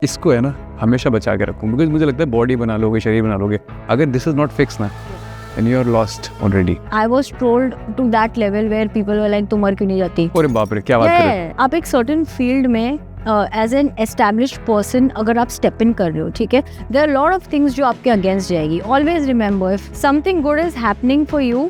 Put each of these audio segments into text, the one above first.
इसको है ना हमेशा बचा के रखूँ, बिकॉज मुझे लगता है बॉडी बना लोगे, शरीर बना लोगे, अगर दिस इज नॉट फिक्स ना and you are lost already. I was told to that level where people were like तुम मर क्यों नहीं जाती। अरे बाप रे, क्या बात कर रहे हो। आप एक सर्टेन फील्ड में एज एन एस्टैब्लिश्ड पर्सन अगर आप स्टेप इन कर रहे हो, ठीक है, there are lot of things जो आपके अगेंस्ट जाएगी। Always remember if something good is happening for you,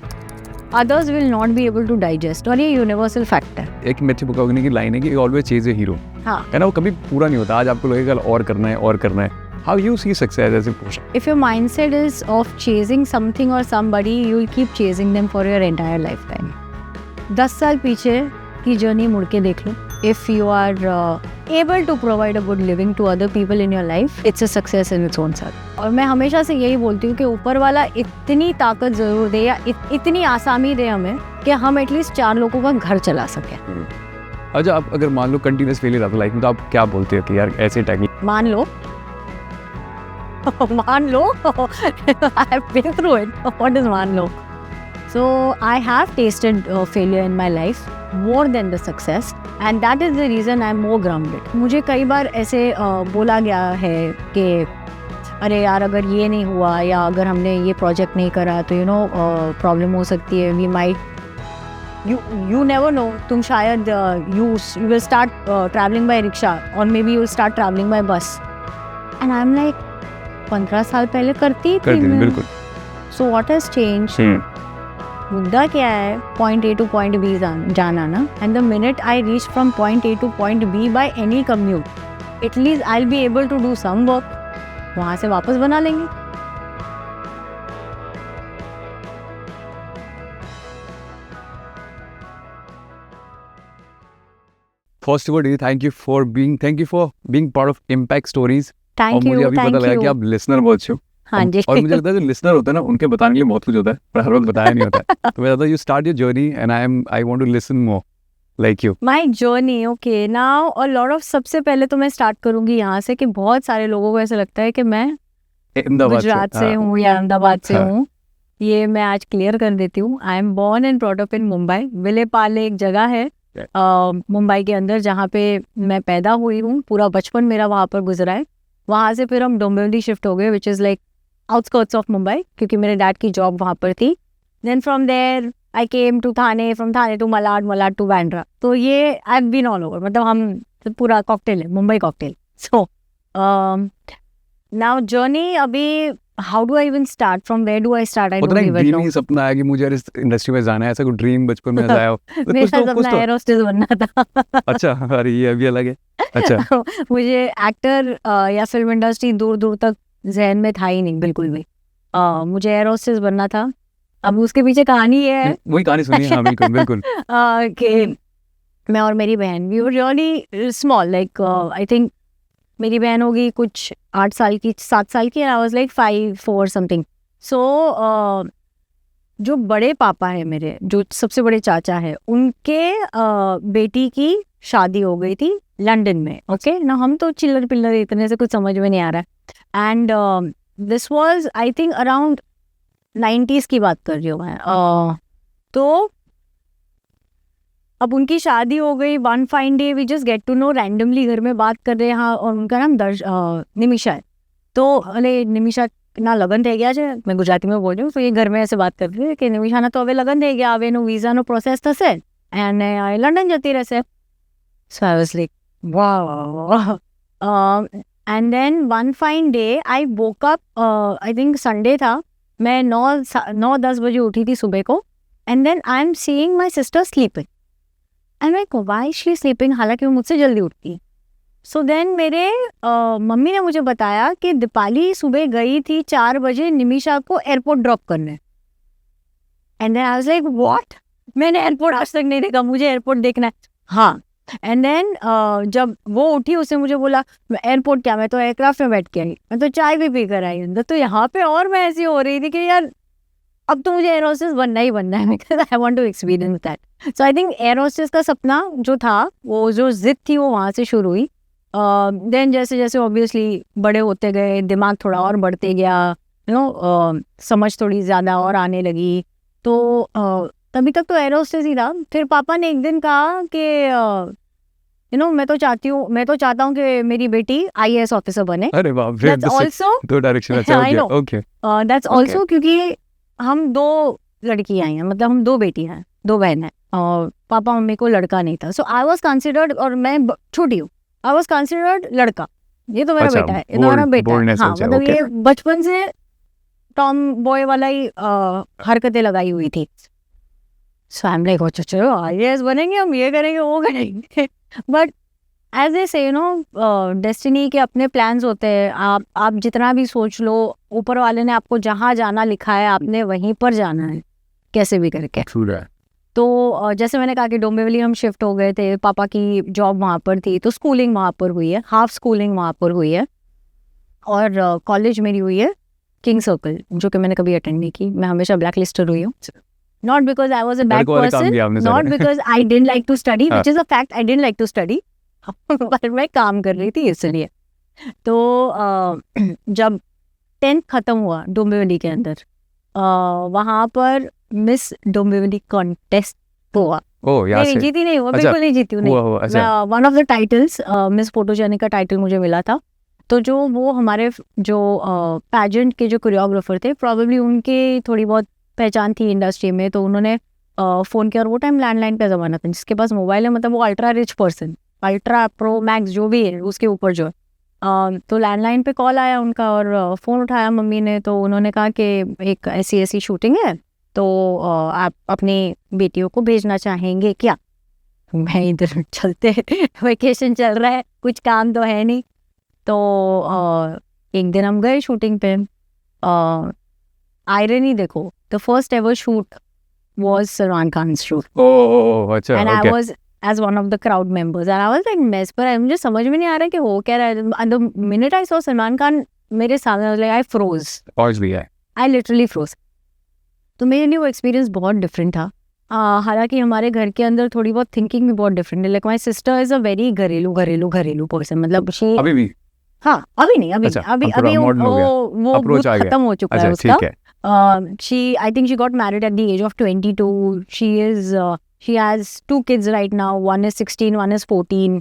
others will not be able to digest, और ये यूनिवर्सल फैक्ट है। एक मैथ्यू मकॉगनी की लाइन है कि ऑलवेज चेज ए हीरो, हाँ, है ना, वो कभी पूरा नहीं होता। आज आपको लगेगा और करना है और करना है। How you see success as a portion? if your mindset is of chasing something or somebody, you will keep chasing them for your entire lifetime। 10 साल पीछे की जर्नी मुड़ के देख लो। If you are able to provide a good living to other people in your life, it's a success in its own self। और मैं हमेशा से यही बोलती हूँ कि ऊपर वाला इतनी ताकत जरूर दे या इतनी आसानी दे हमें कि हम एटलीस्ट 4 लोगों का घर चला सकें। अच्छा, आप अगर मान लो कंटिन्यूस फेलियर आता लाइफ में, तो आप क्या बोलते हो कि यार ऐसे टेक्निक मान लो मान लो I have been through it। What is मान लो? So I have tasted failure in my life more than the success, and that is the reason I'm more grounded। मुझे कई बार ऐसे बोला गया है कि अरे यार अगर ये नहीं हुआ या अगर हमने ये प्रोजेक्ट नहीं करा तो प्रॉब्लम हो सकती है, we might you never know, तुम शायद you will start traveling by rickshaw or maybe you will start traveling by bus, and I'm like 15 साल पहले करती थी मैं। बिल्कुल। So what has changed? मुद्दा क्या है? Point A to Point B जाना ना, and the minute I reach from Point A to Point B by any commute, at least I'll be able to do some work। वहाँ से वापस बना लेंगे। First of all thank you for being part of impact stories. और Thank मुझे you, अभी पता thank लगा कि you। आप लिसनर बहुत अच्छे हो। हाँ जी। और मुझे लगता है जो लिसनर होता है ना, उनके बताने के लिए बहुत कुछ होता है, पर हर वक्त बताया नहीं होता है। तो मैं कहता हूँ you start your journey and I want to listen more like you. My journey, okay now और लॉट ऑफ, सबसे पहले तो मैं स्टार्ट करूंगी यहाँ से कि बहुत सारे लोगों को ऐसा लगता है कि मैं गुजरात से हूँ या अहमदाबाद से हूँ। ये मैं आज क्लियर कर देती हूँ। I am born and brought up in Mumbai. Vileparle एक जगह है मुंबई के अंदर जहाँ पे मैं पैदा हुई हूँ। पूरा बचपन मेरा वहाँ पर गुजरा है। वहाँ से फिर हम डोंबिवली शिफ्ट हो गए, which is like outskirts of Mumbai, क्योंकि मेरे डैड की जॉब वहाँ पर थी। Then from there I came to Thane, from Thane to Malad, Malad to Bandra. तो ये I have been all over, मतलब हम पूरा कॉकटेल है, Mumbai cocktail. So now journey, अभी how do I even start, from where do I start, I don't even know. सपना है कि मुझे इस इंडस्ट्री में जाना है, ऐसा कोई ड्रीम बचपन में आया हो? मेरा सपना एयर होस्टेस बनना था। अच्छा, अरे ये अभी अलग है। अच्छा मुझे एक्टर या फिल्म इंडस्ट्री दूर दूर तक जहन में था ही नहीं, बिल्कुल भी। मुझे एयर होस्टेस बनना था। अब उसके पीछे कहानी है, वही कहानी सुनिए। हाँ बिल्कुल बिल्कुल। कि मैं और मेरी बहन, we were really small, like I think मेरी बहन होगी कुछ 8 साल की, 7 साल की, आई वाज लाइक 5 4 समथिंग। सो जो बड़े पापा है मेरे, जो सबसे बड़े चाचा है, उनके बेटी की शादी हो गई थी लंदन में। ओके ना, हम तो चिल्लर पिल्लर, इतने से कुछ समझ में नहीं आ रहा है। And this was I think around 90s की बात कर रही हूँ मैं। तो अब उनकी शादी हो गई। One fine day we just get to know, randomly घर में बात कर रहे हैं। हाँ, और उनका नाम निमिषा है। तो अरे निमिषा ना लगन थे गया, मैं गुजराती में बोल रही हूँ। तो ये घर में ऐसे बात कर रही है कि निमिषा ना तो હવે लगन થઈ ગયા, હવે નો વીઝા નો પ્રોસેસ થશે અને લંડન જતી રહેશે। So I was like, wow. And then one fine day I woke up, I think Sunday था, मैं 9-10 बजे उठी थी सुबह को। And then I am seeing my sister sleeping. And I'm like, why is she sleeping? हालांकि वो मुझसे जल्दी उठती है। So then मेरे मम्मी ने मुझे बताया कि दीपाली सुबह गई थी 4 बजे निमिषा को एयरपोर्ट ड्रॉप करने। And then I was like, what? मैंने एयरपोर्ट आज तक नहीं देखा, मुझे एयरपोर्ट देखना है। हाँ। एंड देन जब वो उठी, उसने मुझे बोला एयरपोर्ट क्या, मैं तो एयरक्राफ्ट में बैठ के आई, मैं तो चाय भी पी कर आई अंदर। तो यहाँ पे और मैं ऐसी हो रही थी कि यार अब तो मुझे एयर होस्टेस बनना ही बनना है, because I want to experience that. So I think air hostess का सपना जो था, वो जो जिद थी, वो वहाँ से शुरू हुई। देन जैसे जैसे ऑब्वियसली बड़े होते गए, दिमाग थोड़ा और बढ़ते गया, यू नो, समझ थोड़ी ज़्यादा और आने लगी। तो तभी तक तो एयर होस्टेस ही था। फिर पापा ने एक दिन कहा कि मैं तो चाहता हूँ कि मेरी बेटी IAS ऑफिसर बने. अरे वाह, That's also दो डायरेक्शन. अच्छा, I know. Okay. That's also क्योंकि हम 2 लड़कियां हैं, मतलब हम 2 बेटी हैं, 2 बहन हैं, और पापा मम्मी को लड़का नहीं था. सो आई वॉज कंसिडर्ड, और मैं छोटी हूँ, आई वॉज कंसिडर्ड लड़का. ये तो मेरा अच्छा, बेटा है, ये तो मेरा बेटा है. boldness हाँ, अच्छा, मतलब okay. ये बचपन से टॉम बॉय वाला ही हरकतें लगाई हुई थी. सो आई एम लाइक, अच्छा चलो IAS बनेंगे हम, ये करेंगे वो करेंगे. बट एज ए से डेस्टिनी के अपने प्लान्स होते हैं. आप जितना भी सोच लो, ऊपर वाले ने आपको जहाँ जाना लिखा है, आपने वहीं पर जाना है, कैसे भी करके. तो जैसे मैंने कहा कि डोंबिवली हम शिफ्ट हो गए थे, पापा की जॉब वहाँ पर थी, तो स्कूलिंग वहाँ पर हुई है, हाफ स्कूलिंग वहाँ पर हुई है, और कॉलेज मेरी हुई है किंग सर्कल, जो कि मैंने कभी अटेंड नहीं की. मैं हमेशा ब्लैक लिस्टेड हुई हूँ. Not because I was a bad person, not because I didn't like to study, which is a fact. I didn't like to study, पर मैं काम कर रही थी इसलिए. तो जब 10th खत्म हुआ डोंबिवली के अंदर, वहाँ पर मिस डोंबिवली कॉन्टेस्ट हुआ. नहीं, जीती नहीं हुआ, बिल्कुल नहीं जीती हूँ. नहीं, one of the titles, miss photogenic का टाइटल मुझे मिला था. तो जो वो हमारे जो पैजेंट के जो कोरियोग्राफर थे, प्रॉबेबली उनकी थोड़ी बहुत पहचान थी इंडस्ट्री में, तो उन्होंने फ़ोन किया. और वो टाइम लैंडलाइन का ज़माना था, जिसके पास मोबाइल है, मतलब वो ultra rich person, ultra pro max जो भी है उसके ऊपर जो है. तो लैंडलाइन पे कॉल आया उनका, और फ़ोन उठाया मम्मी ने. तो उन्होंने कहा कि एक ऐसी शूटिंग है, तो आप अपनी बेटियों को भेजना चाहेंगे क्या. मैं इधर चलते वेकेशन चल रहा है, कुछ काम तो है नहीं. तो एक दिन हम गए शूटिंग पे. आयरनी देखो, the first ever shoot was Salman Khan's shoot. अच्छा. And I was as one of the crowd members, and I was like mesmerized. मुझे समझ में नहीं आ रहा कि हो क्या रहा है. And the minute I saw Salman Khan मेरे सामने, I was like, I froze. I literally froze. तो मेरे लिए वो एक्सपीरियंस बहुत डिफरेंट था. हालांकि हमारे घर के अंदर थोड़ी बहुत थिंकिंग भी बहुत डिफरेंट है. Like my sister is a very घरेलू पर्सन. मतलब अभी भी? हाँ, अभी नहीं, अभी वो बहुत खत्म हो चुका है उसका. I think she got married at the age of 22. She has 2 kids right now. One is 16, one is 14.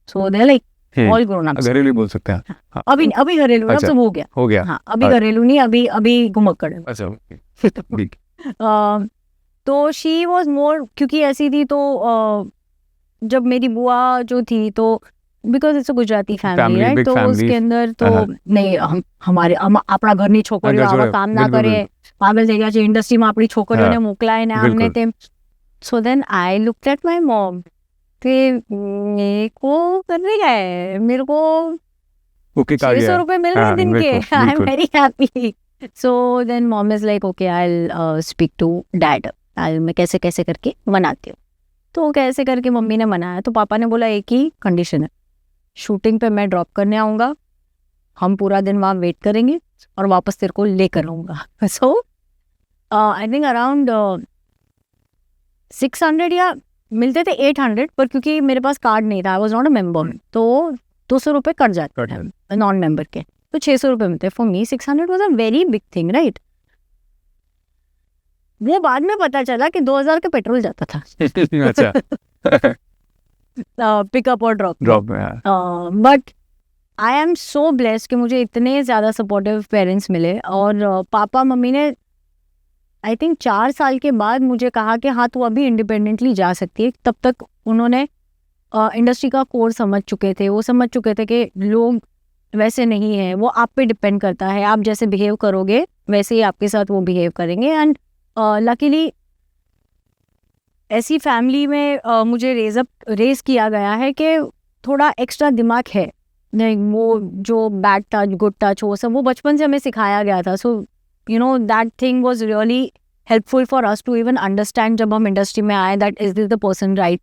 So they're like all grown up. घरेलू बोल सकते हैं. अभी घरेलू अब सब हो गया. हाँ, अभी घरेलू नहीं, अभी घुमक्कड़ है. अच्छा. तो she was more, क्योंकि ऐसी थी. तो जब मेरी बुआ जो थी, तो because it's a Gujarati family, right, तो उसके अंदर तो नहीं, આપણા ઘરની છોકરીઓ આવા કામ ના કરે, પાગલ થઈ ગયા છે, ઇન્ડસ્ટ્રીમાં આપણી છોકરીઓને મોકલાય ને આમને તેમ. So then I looked at my mom कि मेरे को करने क्या है, मेरे को 600 रुपए मिल रहे दिन के, I am very happy. So then mom is like, okay I will speak to dad, मैं कैसे कैसे करके मनाती हूँ. तो कैसे करके मम्मी ने मनाया. तो पापा ने बोला एक ही कंडीशन है, शूटिंग पे मैं ड्रॉप करने आऊँगा, हम पूरा दिन वहाँ वेट करेंगे और वापस तेरे को लेकर आऊँगा. सो आई थिंक अराउंड 600 या मिलते थे 800, पर क्योंकि मेरे पास कार्ड नहीं था, I was not a member, तो 200 रुपये कट जाते हैं नॉन मेम्बर के, तो 600 रुपये मिलते. For me 600 was a very big thing, right. वो बाद में पता चला कि 2000 का पेट्रोल जाता था. अच्छा. पिकअप और ड्रॉप में. But I am so blessed कि मुझे इतने ज़्यादा सपोर्टिव पेरेंट्स मिले. और पापा मम्मी ने आई थिंक 4 साल के बाद मुझे कहा कि हाँ, तू अभी इंडिपेंडेंटली जा सकती है. तब तक उन्होंने इंडस्ट्री का कोर समझ चुके थे. वो समझ चुके थे कि लोग वैसे नहीं है, वो आप पे डिपेंड करता है, आप जैसे बिहेव करोगे वैसे ही आपके साथ वो बिहेव करेंगे. एंड लकीली ऐसी फैमिली में मुझे रेस किया गया है कि थोड़ा एक्स्ट्रा दिमाग है. नहीं, वो जो बैड टच गुड टच वो सब वो बचपन से हमें सिखाया गया था. So you know that thing was really helpful for us to even understand जब हम इंडस्ट्री में आए, that is this the person right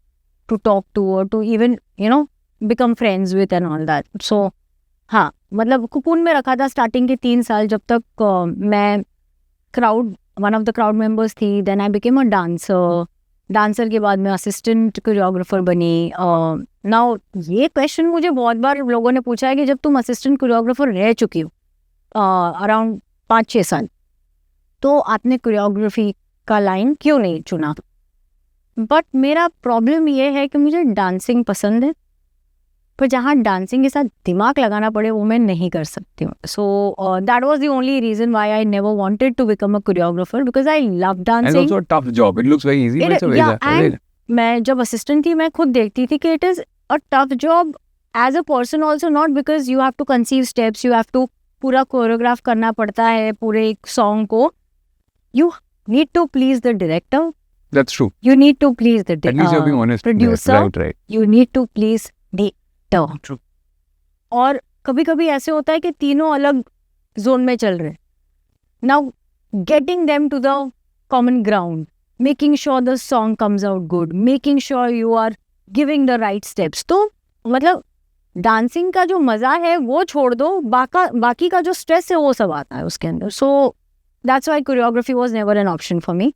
to talk to और to even become friends with and all that. So हाँ, मतलब cocoon में रखा था स्टार्टिंग के 3 साल, जब तक मैं one of the crowd members थी. Then I became a dancer के बाद मैं असिस्टेंट कोरियोग्राफर बनी. नाउ ये क्वेश्चन मुझे बहुत बार लोगों ने पूछा है कि जब तुम असिस्टेंट कोरियोग्राफर रह चुकी हो अराउंड 5-6 साल, तो आपने कोरियोग्राफी का लाइन क्यों नहीं चुना. बट मेरा प्रॉब्लम ये है कि मुझे डांसिंग पसंद है, पर जहाँ डांसिंग के साथ दिमाग लगाना पड़े वो मैं नहीं कर सकती हूँ. So that was the only reason why I never wanted to become a choreographer because I love And dancing. also a tough job. It looks very easy, but it's a very मैं जब assistant थी मैं खुद देखती थी कि it is a tough job as a person also, not because you have to conceive steps, you have to पूरा choreograph करना पड़ता है पूरे एक सॉन्ग को. You need to please the director, That's true. you need to please the At least you're being honest. producer, Right. you need to please the director. True. और कभी कभी ऐसे होता है कि तीनों अलग जोन में चल रहे. Now getting them to the common ground, making sure the song comes out good, making sure you are giving the right steps. तो मतलब डांसिंग का जो मजा है वो छोड़ दो, बाकी का जो स्ट्रेस है वो सब आता है उसके अंदर. So that's why choreography was never an option for me.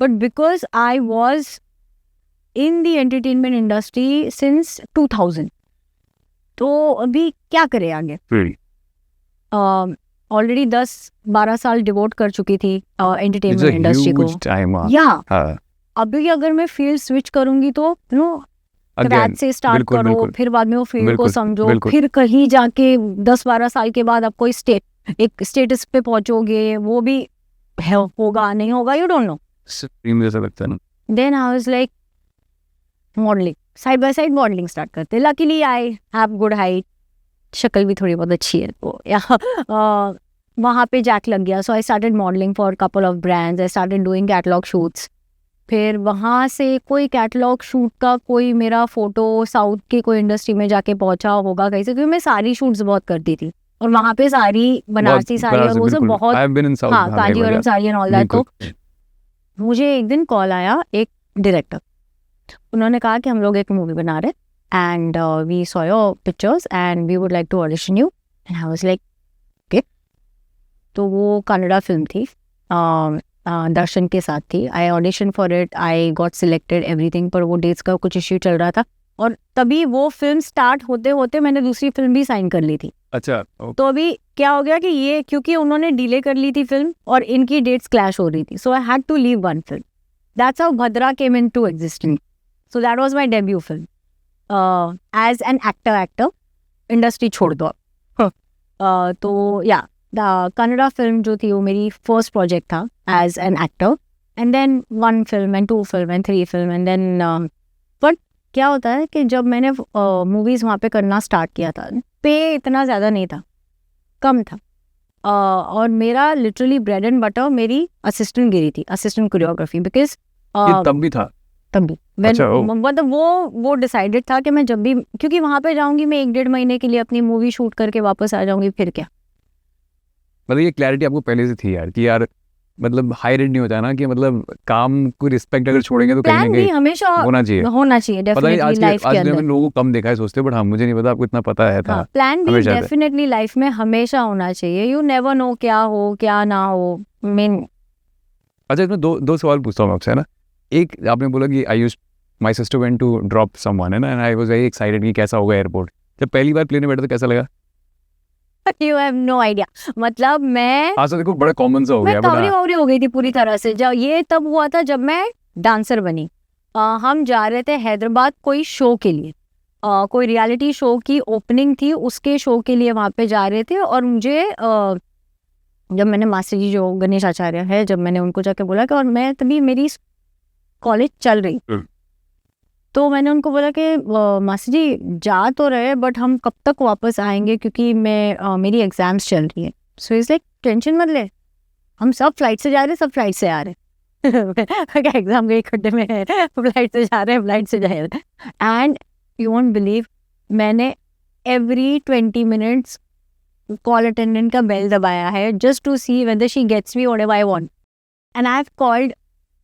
But because I was in the entertainment industry since 2000, तो अभी क्या करें आगे. Really. ऑलरेडी 10-12 साल डिवोट कर चुकी थी It's एंटरटेनमेंट a इंडस्ट्री को. huge time. या अभी अगर मैं फील्ड स्विच करूंगी तो यू नो Again. क्रैच से स्टार्ट बिल्कुल, करो, बिल्कुल. फिर बाद में वो फील्ड को बिल्कुल, समझो, बिल्कुल. फिर कहीं जाके 10-12 साल के बाद आप कोई एक स्टेटस पे पहुंचोगे, वो भी होगा नहीं होगा, यू डोंट नो. Supreme जैसा लगता है ना. Then I was like modeling, side by side modeling start करते. Luckily I have good height, शक्ल भी थोड़ी बहुत अच्छी है तो वहाँ पे जैक लग गया. So I started modeling for a couple of brands. I started doing catalog shoots. फिर वहाँ से कोई कैटलॉग शूट का कोई मेरा फोटो साउथ के कोई इंडस्ट्री में जाके पहुंचा होगा कहीं से, क्योंकि मैं सारी शूट्स बहुत करती थी और वहाँ पे सारी बनारसी साड़ी और वो सब बहुत, हाँ Kanjeevaram sari and all that. तो मुझे एक दिन कॉल आया एक डायरेक्टर, उन्होंने कहा कि हम लोग एक मूवी बना रहे and we saw your pictures and we would like to audition you. And I was like okay. तो वो कन्नड़ा फिल्म थी, दर्शन के साथ थी. I audition for it, I got selected everything, पर वो डेट्स का कुछ इश्यू चल रहा था और तभी वो फिल्म स्टार्ट होते होते मैंने दूसरी फिल्म भी साइन कर ली थी. अच्छा. तो अभी क्या हो गया कि ये क्योंकि उन्होंने डिले कर ली थी फिल्म और इनकी डेट्स क्लैश हो रही थी, so I had to leave one film. That's how Bhadra came into existing. So that was my debut film as an actor. Industry छोड़ दो अब. तो या द कन्नड़ा फिल्म जो थी वो मेरी फर्स्ट प्रोजेक्ट था as an actor. And then 1 film and 2 film and 3 film and then but क्या होता है कि जब मैंने मूवीज़ वहाँ पे करना स्टार्ट किया था, पे इतना ज़्यादा नहीं था, कम था. और मेरा लिटरली ब्रेड एंड बटर मेरी असिस्टेंट गिरी थी, असिस्टेंट कोरियोग्राफी. बिकॉज तब भी था. तब भी मतलब वो डिसाइडेड था कि मैं जब भी, क्योंकि वहाँ पे जाऊँगी मैं 1-1.5 महीने के लिए अपनी मूवी शूट करके वापस आ जाऊँगी, फिर क्या. मतलब ये क्लैरिटी आपको पहले से थी यार कि यार मतलब हाई रेट नहीं होता है ना कि मतलब काम को रिस्पेक्ट अगर छोड़ेंगे तो कहीं ना कहीं हमेशा होना चाहिए. डेफिनेटली लाइफ के अंदर. मैंने लोगों को कम देखा है सोचते, बट हाँ मुझे नहीं पता आपको इतना पता है था. प्लान भी डेफिनेटली लाइफ में हमेशा होना चाहिए. यू नेवर नो क्या हो क्या ना हो. मेन अच्छा इसमें दो सवाल पूछता हूँ आपसे, है ना. एक आपने बोला कि I used my sister went to drop someone, है ना, and I was very excited कि कैसा होगा एयरपोर्ट. जब पहली बार प्लेन में बैठे तो कैसा लगा? You have no idea. मतलब मैं हाँ सर देखो बड़ा कॉमन सा हो गया. कावरी हो गई थी पूरी तरह से. जब ये तब हुआ था जब मैं डांसर बनी. हम जा रहे थे हैदराबाद कोई शो के लिए, कोई रियलिटी शो की ओपनिंग थी, उसके शो के लिए वहाँ पे जा रहे थे. और मुझे जब मैंने मास्टर जी जो गणेश आचार्य है, जब मैंने उनको जाके बोला कि, और मैं तभी मेरी कॉलेज चल रही, तो मैंने उनको बोला कि मास्टर जी जा तो रहे बट हम कब तक वापस आएंगे, क्योंकि मैं मेरी एग्जाम्स चल रही है. सो इज लाइक टेंशन मत ले, हम सब फ्लाइट से जा रहे हैं, सब फ्लाइट से आ रहे हैं. क्या एग्जाम गए खड्डे में है, फ्लाइट से जा रहे हैं, फ्लाइट से जा रहे हैं. एंड यू वोंट बिलीव, मैंने एवरी 20 मिनट्स कॉल अटेंडेंट का बेल दबाया है just to see whether she gets me whatever I want. And I have called,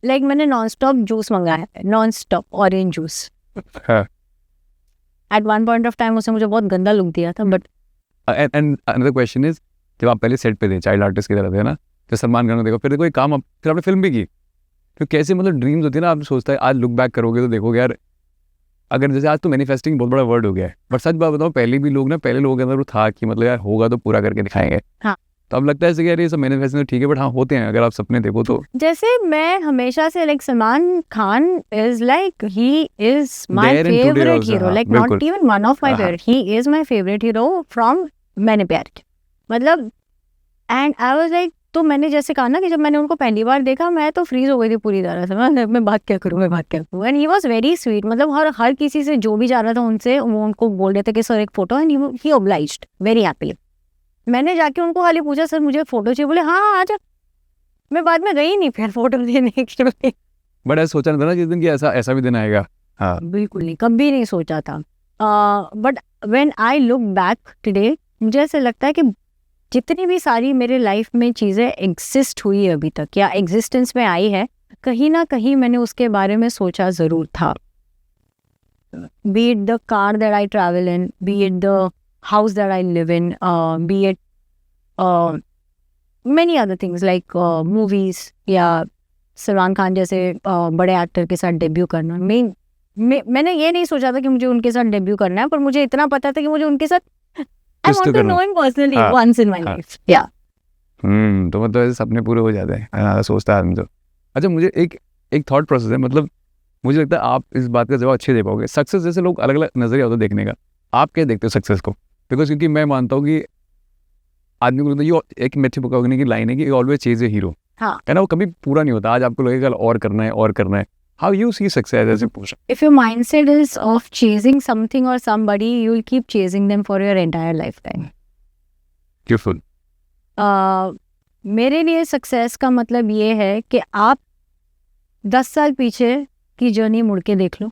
like मैंने नॉन स्टॉप जूस मंगाया है, non stop orange juice. At one point of time उसने मुझे बहुत गंदा लुक दिया था. But and another question is, जब आप पहले सेट पे थे, चाइल्ड आर्टिस्ट की तरह थे ना, तो सलमान खान को देखो, फिर देखो एक काम फिर आपने फिल्म भी की, तो कैसे मतलब ड्रीम्स होती है ना, आप सोचता है आज लुक बैक करोगे तो देखोगे यार, अगर जैसे आज तो मैनिफेस्टिंग बहुत बड़ा वर्ड हो गया है, बट सच बात बताओ पहले भी लोग ना, पहले लोगों के अंदर वो था कि मतलब यार होगा तो पूरा करके दिखाएंगे. हाँ. तो अब लगता है ऐसे कि यार ये सब मैनिफेस्टेशन ठीक है, बट हाँ होते हैं अगर आप सपने देखो तो। जैसे मैं हमेशा से like Salman Khan is like he is my There and today favourite also, hero, हाँ, लाइक बिल्कुल। Not even one of my हाँ, favourite, he is my favourite hero from Maine Pyar किया, मतलब एंड आई वाज लाइक, तो मैंने जैसे कहा ना कि जब मैंने उनको पहली बार देखा मैं तो फ्रीज हो गई थी पूरी तरह से, मैं बात क्या करूँ, मैं बात क्या करूँ, and he was very sweet, मतलब हर किसी से जो भी जा रहा था उनसे वो उनको बोल रहे थे कि सर एक photo, and he obliged very happily. मैंने जाके उनको खाली पूछा सर मुझे फोटो चाहिए, बोले हाँ आ जा, मैं बाद में गई नहीं फिर फोटो लेने के लिए। बट ऐसा सोचा नहीं था ना जिस दिन कि ऐसा भी दिन आएगा। हाँ, बिल्कुल नहीं, कभी नहीं सोचा था। But when I look back today मुझे ऐसा लगता है कि जितनी भी सारी मेरे लाइफ में चीज़ें एग्जिस्ट हुई है अभी तक या एग्जिस्टेंस में आई है, कहीं ना कहीं मैंने उसके बारे में सोचा ज़रूर था। B it the car that I travel in, B it the house that I live in, B it many other things like movies या सलमान खान जैसे बड़े एक्टर के साथ डेब्यू करना। मैंने ये नहीं सोचा था कि मुझे उनके साथ डेब्यू करना है, पर मुझे इतना पता था कि मुझे उनके साथ I want to know him personally once in my life. या तो मतलब ऐसे सपने पूरे हो जाते हैं, सोचता है आदमी तो। अच्छा, मुझे एक थॉट प्रोसेस है, मतलब मुझे लगता है आप इस बात का जवाब अच्छे दे पाओगे। सक्सेस जैसे लोग अलग अलग नजरिया होता है देखने का, आप क्या देखते हो सक्सेस को? बिकॉज क्योंकि मैं मानता हूँ कि आदमी को ये एक मेथी पकाने की लाइन है कि ऑलवेज चेज ए हीरो, हाँ, है ना, वो कभी पूरा नहीं होता। आज आपको लगेगा कल और करना है और करना है। हाउ यू सी सक्सेस ऐसे पूछा? if your mindset is of chasing something or somebody, you will keep chasing them for your entire lifetime. Beautiful. मेरे लिए सक्सेस का मतलब ये है कि आप 10 साल पीछे की जर्नी मुड़ के देख लो।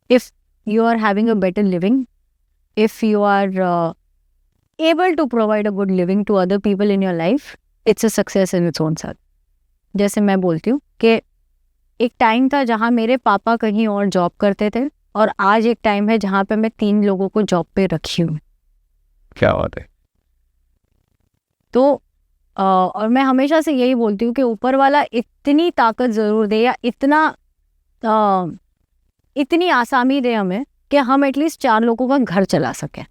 If you are having a better living, if you are able to provide a good living to other people in your life, it's a success in its own self. जैसे मैं बोलती हूँ कि एक टाइम था जहाँ मेरे पापा कहीं और जॉब करते थे, और आज एक टाइम है जहाँ पे मैं 3 लोगों को जॉब पे रखी हूँ। क्या बात है। तो और मैं हमेशा से यही बोलती हूँ कि ऊपर वाला इतनी ताकत ज़रूर दे या इतनी आसामी दे हमें कि हम एटलीस्ट 4 लोगों का घर चला सकें।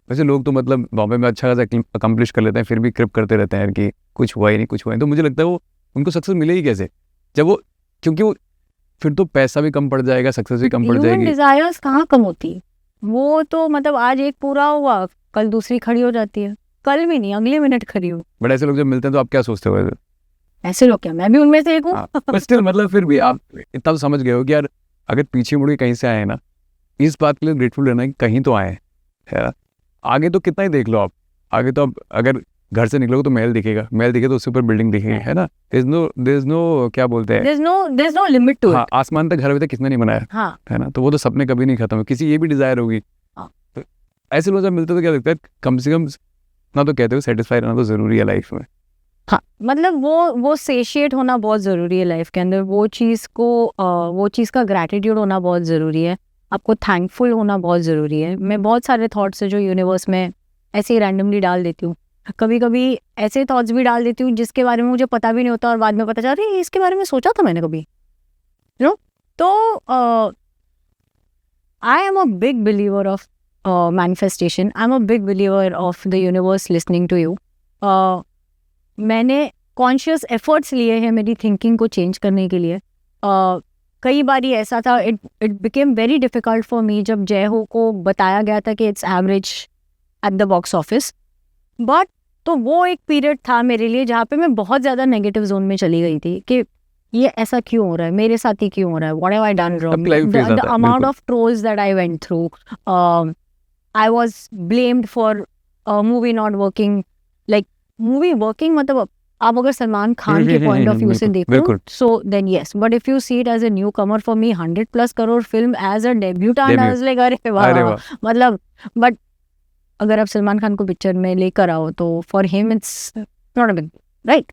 वैसे लोग तो मतलब बॉम्बे में अच्छा खासा अकम्प्लिश कर लेते हैं, फिर भी क्रिप करते रहते हैं कि कुछ हुआ ही नहीं, कुछ हुआ ही नहीं। तो मुझे लगता है वो उनको सक्सेस मिलेगी कैसे जब वो, क्योंकि वो फिर तो पैसा भी कम पड़ जाएगा, सक्सेस भी कम पड़ जाएगी। डिजायर्स कहाँ कम होती है, वो तो मतलब आज एक पूरा हुआ कल दूसरी खड़ी हो जाती है, कल भी नहीं अगले मिनट खड़ी हो। बट ऐसे लोग जब मिलते हैं तो आप क्या सोचते हो? ऐसे लोग क्या, मैं भी उनमें से एक हूँ। स्टिल मतलब फिर भी आप इतना तो समझ गए हो कि यार अगर पीछे मुड़ के कहीं से आए ना, इस बात के लिए ग्रेटफुल रहना कि कहीं तो आए, है ना। आगे तो कितना ही देख लो आप, आगे तो अब अगर घर से निकलोगे तो महल दिखेगा, महल दिखे तो उससे ऊपर बिल्डिंग दिखेगी, है ना। देयर इज नो क्या बोलते हैं, there is no limit to it. आसमान तक घर अभी तक किसने नहीं बनाया, हाँ, है ना। तो वो तो सपने कभी नहीं खत्म, किसी ये भी डिजायर होगी। तो ऐसे लोग जब मिलते तो क्या लगता है, कम से कम ना तो कहते हो सेटिस्फाई रहना तो जरूरी है लाइफ में। हाँ, मतलब वो सेशिएट होना बहुत ज़रूरी है लाइफ के अंदर, वो चीज़ का ग्रैटिट्यूड होना बहुत ज़रूरी है, आपको थैंकफुल होना बहुत ज़रूरी है। मैं बहुत सारे थॉट्स है जो यूनिवर्स में ऐसे ही रैंडमली डाल देती हूँ, कभी कभी ऐसे थॉट्स भी डाल देती हूँ जिसके बारे में मुझे पता भी नहीं होता, और बाद में पता चलता है इसके बारे में सोचा था मैंने कभी, यू नो। तो I am a big believer of manifestation, I am a big believer of the universe listening to you. मैंने कॉन्शियस एफर्ट्स लिए हैं मेरी थिंकिंग को चेंज करने के लिए। कई बार ऐसा था, it became very difficult for me जब जय हो को बताया गया था कि it's average at the box office, but तो वो एक पीरियड था मेरे लिए जहाँ पे मैं बहुत ज़्यादा नेगेटिव जोन में चली गई थी कि ये ऐसा क्यों हो रहा है, मेरे साथ ही क्यों हो रहा है, what have I done wrong, the amount of trolls that I went through, I was blamed for movie not working. Like movie working मतलब आप अगर सलमान खान के पॉइंट ऑफ व्यू से देखो so then yes, but if you see it as a newcomer for me 100+ crore film as a debutante, I was like अरे वाह, मतलब but अगर आप सलमान खान को पिक्चर में लेकर आओ तो for him it's not a big right.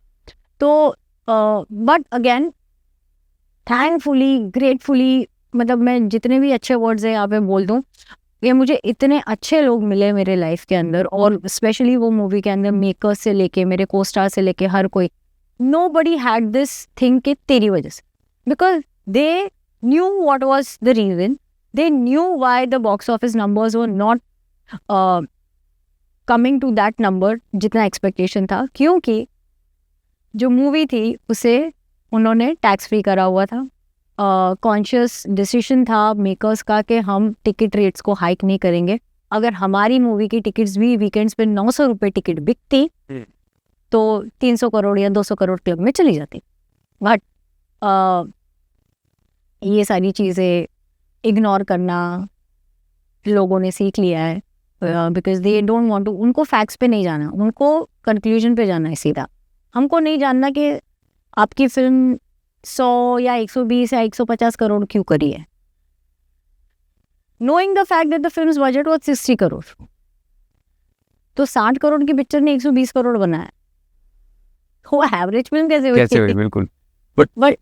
तो बट अगेन थैंकफुली ग्रेटफुली, मतलब मैं जितने भी अच्छे वर्ड्स हैं यहाँ पे बोल दूँ, ये मुझे इतने अच्छे लोग मिले मेरे लाइफ के अंदर, और स्पेशली वो मूवी के अंदर मेकर्स से लेके मेरे को स्टार से लेके हर कोई, नोबडी हैड दिस थिंग कि तेरी वजह से, because they knew what was the reason, they knew why the box office numbers were not coming to that number जितना एक्सपेक्टेशन था, क्योंकि जो मूवी थी उसे उन्होंने टैक्स फ्री करा हुआ था। कॉन्शियस डिसीजन था मेकर्स का कि हम टिकट रेट्स को हाइक नहीं करेंगे। अगर हमारी मूवी की टिकट्स भी वीकेंड्स पे 900 रुपये टिकट बिकती तो 300 करोड़ या 200 करोड़ क्लब में चली जाती। बट ये सारी चीज़ें इग्नोर करना लोगों ने सीख लिया है, because they don't want to, उनको फैक्ट्स पे नहीं जाना, उनको कंक्लूजन पे जाना है सीधा। हमको नहीं जानना कि आपकी फिल्म 100 या 120 या 150 करोड़ क्यों करी है, knowing the fact that the films budget was 60 crore, तो 60 करोड़ की पिक्चर ने 120 करोड़ बनाया, वो एवरेज फिल्म कैसे कैसे हुई? हुई? बिल्कुल। बट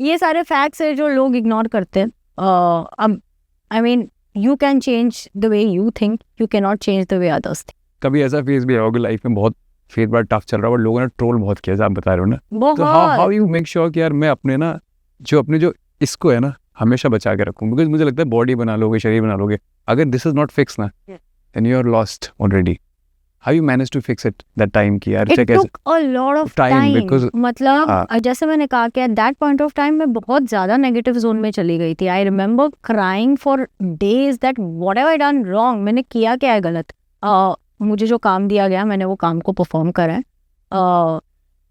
ये सारे फैक्ट्स है जो लोग इग्नोर करते हैं। अब I mean you can change the way you think, you can not change the way others think. कभी ऐसा फेज भी होगा लाइफ में, बहुत फेज बड़ा टफ चल रहा है और लोगों ने ट्रोल बहुत किया, जैसे आप बता रहे हो ना, तो हाउ यू मेक श्योर कि यार मैं अपने ना जो इसको है ना हमेशा बचा के रखूं? बिकॉज मुझे लगता है बॉडी बना लोगे, शरीर बना लोगे, अगर दिस इज नॉट फिक्स ना then you are lost already. How you manage to fix it that time की यार? It took a lot of time, because मतलब जैसे मैंने कहा कि at that point of time मैं बहुत ज़्यादा नेगेटिव जोन में चली गई थी। I remember crying for days that what have I done wrong, मैंने किया क्या है गलत। मुझे जो काम दिया गया मैंने वो काम को परफॉर्म करा है,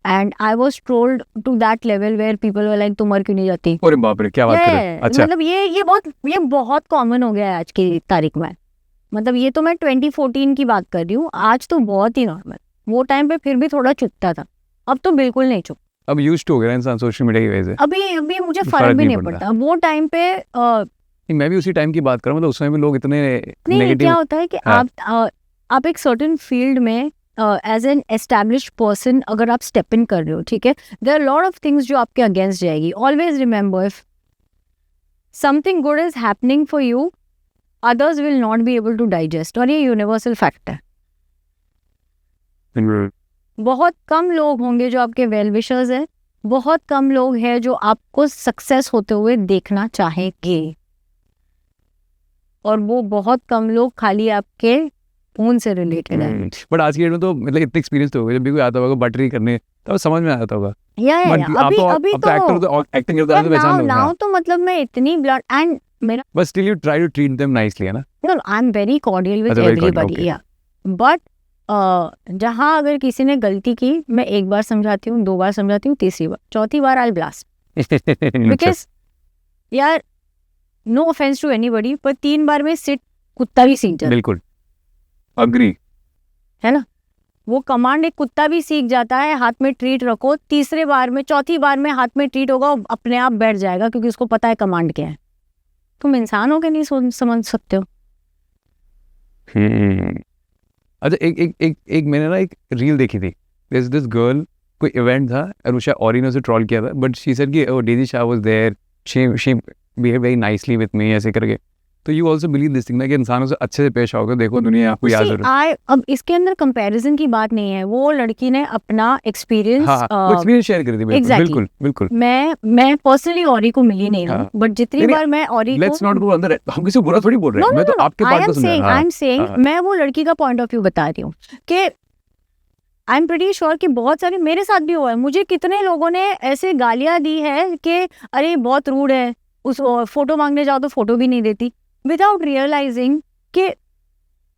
and I was trolled to that level where people were like तुम मर क्यों नहीं जाती। अरे बाप रे, क्या बात कर रहे हैं? अच्छा, मतलब ये बहुत कॉमन हो गया है आज की तारीख में। मतलब ये तो मैं 2014 की बात कर रही हूँ, आज तो बहुत ही नॉर्मल। वो टाइम पे फिर भी थोड़ा चुपता था, अब तो बिल्कुल नहीं चुप। अब यूज्ड हो गया इंसान सोशल मीडिया की वजह से। अभी मुझे फर्क भी नहीं पड़ता। वो टाइम पे मैं भी उसी टाइम की बात कर रहा हूँ, मतलब उस समय भी लोग इतने नहीं, नेगेटिव। क्या होता है कि आप एक सर्टेन फील्ड में एज एन एस्टैब्लिश्ड पर्सन अगर आप स्टेप इन कर रहे हो, ठीक है, there are lot of things जो आपके अगेंस्ट जाएगी। Always remember if something good is happening for you, others will not be able to digest, और ये यूनिवर्सल फैक्ट है। बहुत कम लोग होंगे जो आपके वेल विशर्स हैं, बहुत कम लोग हैं जो आपको सक्सेस होते हुए देखना चाहेंगे, और वो बहुत कम लोग खाली आपके खून से रिलेटेड है। बट आज की डेट में तो मतलब इतने एक्सपीरियंस तो हो गए, जब भी कोई आता होगा बटरी करने तब समझ में आता होगा। अभी एक्टिंग करते हैं तो पहचान लोगे। नाउ तो मतलब मैं इतनी ब्लड एंड मेरा, but still you try to treat them nicely, है ना? no, I'm very cordial with अच्छा, very cordial, everybody, okay. yeah. But जहाँ अगर किसी ने गलती की, मैं एक बार समझाती हूँ, 2 बार समझाती हूँ, तीसरी बार, चौथी बार I'll blast. Because यार no offense to anybody, पर 3 बार में सिट कुत्ता भी सीख जाता है। बिल्कुल अग्री, है ना? वो कमांड एक कुत्ता भी सीख जाता है, हाथ में ट्रीट रखो, तीसरे बार में, चौथी बार में हाथ में ट्रीट होगा, अपने आप बैठ जाएगा, क्योंकि उसको पता है कमांड क्या है। तुम इंसान हो के नहीं समझ सकते हो। अच्छा, एक मैंने ना एक रील देखी थी, दिस गर्ल, कोई इवेंट था और उषा औरी ने उसे ट्रोल किया था, बट शी सेड कि Daisy Shah was there, she behave very nicely with me, ऐसे करके। तो you also believe this thing ना कि इंसानों से अच्छे से पेश आओगे, देखो दुनिया आपको याद जरूर। अब इसके अंदर कंपैरिजन की बात नहीं है, वो लड़की ने अपना एक्सपीरियंस एक्सपीरियंस शेयर कर दी। बिल्कुल बिल्कुल। मैं पर्सनली औरी को मिली नहीं हूं, बट जितनी बार मैं औरी को, लेट्स नॉट गो अंदर, हम किसी को बुरा थोड़ी बोल रहे हैं, मैं तो आपके बात को सुन रहा हूं। आई एम सेइंग मैं वो लड़की का पॉइंट ऑफ व्यू बता रही हूँ कि आई एम प्रीटी श्योर कि बहुत सारे, मेरे साथ भी हुआ है, मुझे कितने लोगों ने ऐसे गालियां दी है कि अरे बहुत रूड है, उस फोटो मांगने जाओ तो फोटो भी नहीं देती, विदाउट रियलाइजिंग कि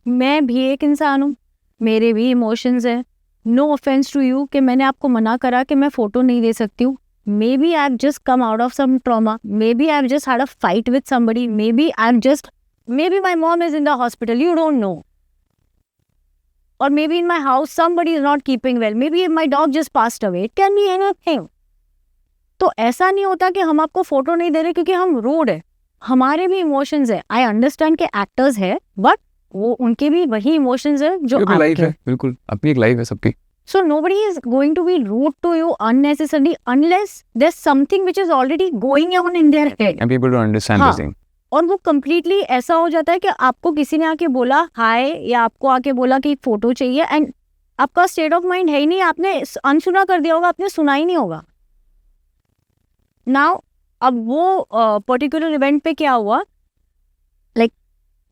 मैं भी एक इंसान हूँ, मेरे भी इमोशंस हैं। नो ऑफेंस टू यू कि मैंने आपको मना करा कि मैं फोटो नहीं दे सकती हूँ। Maybe I have just come out of some trauma, maybe I have just had a fight with somebody, maybe my mom is in the hospital, you don't know, or maybe in my house somebody is not keeping well, maybe my dog just passed away, it can be anything. तो ऐसा नहीं होता कि हम आपको photo नहीं दे रहे क्योंकि हम रूड है, हमारे भी इमोशंस है। आई अंडरस्टैंड कि एक्टर्स है, बट वो उनके भी वही इमोशंस है जो आपके लाइफ है। बिल्कुल, अपनी एक लाइफ है सबकी। So nobody is going to be rude to you unnecessarily unless there's something which is already going on in their head. And people don't understand this thing. और वो कम्प्लीटली ऐसा हो जाता है कि आपको किसी ने आके बोला हाय, या आपको आके बोला कि फोटो चाहिए, एंड आपका स्टेट ऑफ माइंड है ही नहीं, आपने अनसुना कर दिया होगा, आपने सुना ही नहीं होगा। नाउ अब वो पर्टिकुलर इवेंट पे क्या हुआ, लाइक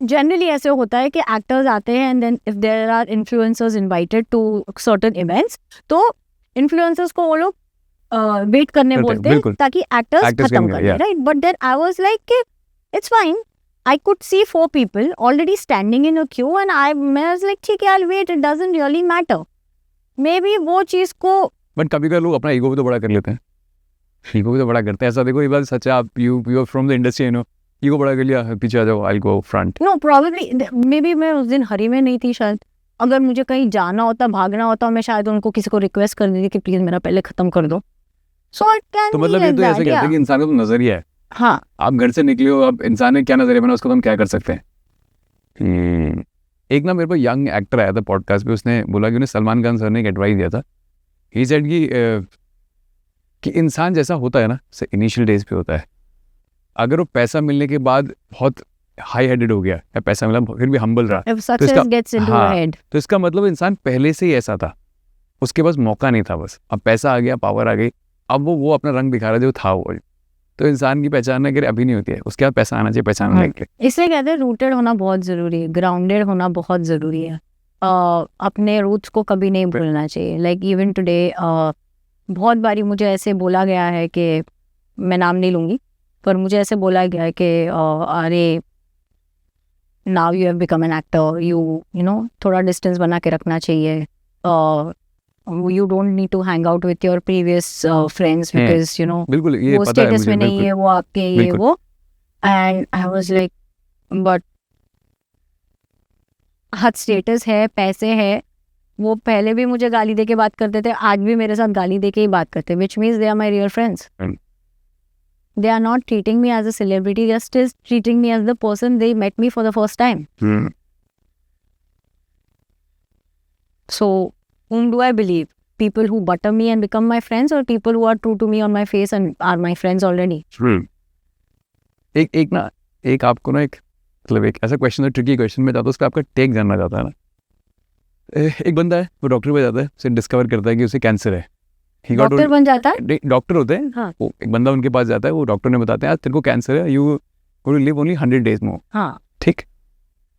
जनरली ऐसे होता है कि एक्टर्स आते हैं and then if there are influencers invited to certain events, तो इन्फ्लुएंसर्स को वो लोग वेट करने करते हैं, बोलते हैं बिल्कुल। ताकि एक्टर्स Actors खत्म can कर go, ले, yeah. Right? But then I was like it's fine, I could see 4 people already standing in a queue and I was like, ठीक है, I'll wait, it doesn't really matter. Maybe वो चीज़ को but कभी कभी लोग अपना ego भी तो बड़ा कर लेते हैं, ईगो भी तो बड़ा करते हैं। ऐसा देखो, ये बात सच है, आप you are from the industry, you know, ego बड़ा कर लिया, पीछे आ जाओ, I go front. No probably maybe मैं उस दिन हरी में नहीं थी शायद, अगर मुझे कहीं जाना होता, भागना होता, मैं शायद उनको किसी को रिक्वेस्ट कर देती कि प्लीज मेरा पहले खत्म कर दो। सो इट कैन तो मतलब ये तो ऐसे कहते हैं कि इंसान का तो नजरिया है। हाँ, आप घर से निकले हो, अब इंसान ने क्या नजरिया बना, उसको तो हम क्या कर सकते हैं। एक ना मेरे पास यंग एक्टर आया था पॉडकास्ट पे, उसने बोला कि उन्हें सलमान खान सर ने एक एडवाइस दिया था। ही सेड कि इंसान जैसा होता है ना, से इनिशियल डेज पे होता है, अगर वो पैसा मिलने के बाद बहुत हाई हेडेड हो गया या पैसा मिला फिर भी हम्बल रहा, if success gets into your head, तो इसका मतलब इंसान पहले से ही ऐसा था, उसके पास मौका नहीं था, बस अब पैसा आ गया, पावर आ गई, अब वो अपना रंग दिखा रहा है जो था वो। तो इंसान की पहचान अगर अभी नहीं होती है, उसके बाद पैसा आना चाहिए पहचानने के लिए। इसलिए कहते हैं रूटेड होना बहुत ज़रूरी है, ग्राउंडेड होना बहुत ज़रूरी है। अपने रूट्स को कभी नहीं भूलना चाहिए। लाइक इवन टुडे बहुत बारी मुझे ऐसे बोला गया है कि मैं नाम नहीं लूँगी, पर मुझे ऐसे बोला गया है कि अरे now you have become an actor, you know थोड़ा डिस्टेंस बना के रखना चाहिए, you don't need to hang out with your previous friends because you know बिल्कुल, ये वो पता है स्टेटस मुझे, में नहीं बिल्कुल। है, वो आपके ये बिल्कुल। वो। And I was like but हद स्टेटस है, पैसे है, वो पहले भी मुझे गाली दे के बात करते थे, आज भी मेरे साथ गाली दे के ही बात करते हैं, which means they are my real friends. Hmm. They are not treating me as a celebrity, they are still treating me as the person they met me for the first time. So whom do I believe? People who butter me and become my friends, or people who are true to me on my face and are my friends already? एक आपको ना एक मतलब एक ऐसा question है, tricky question में जाता हूँ, उसका आपका टेक जानना चाहता है ना। एक बंदा है, वो डॉक्टर पे जाता है, उसे डिस्कवर करता है कि उसे कैंसर है। डॉक्टर बन जाता है? डॉक्टर होते हैं, हाँ। वो एक बंदा उनके पास जाता है, वो डॉक्टर ने बताते हैं आज तेरे को कैंसर है, you will live only 100 days मोर। हाँ, ठीक।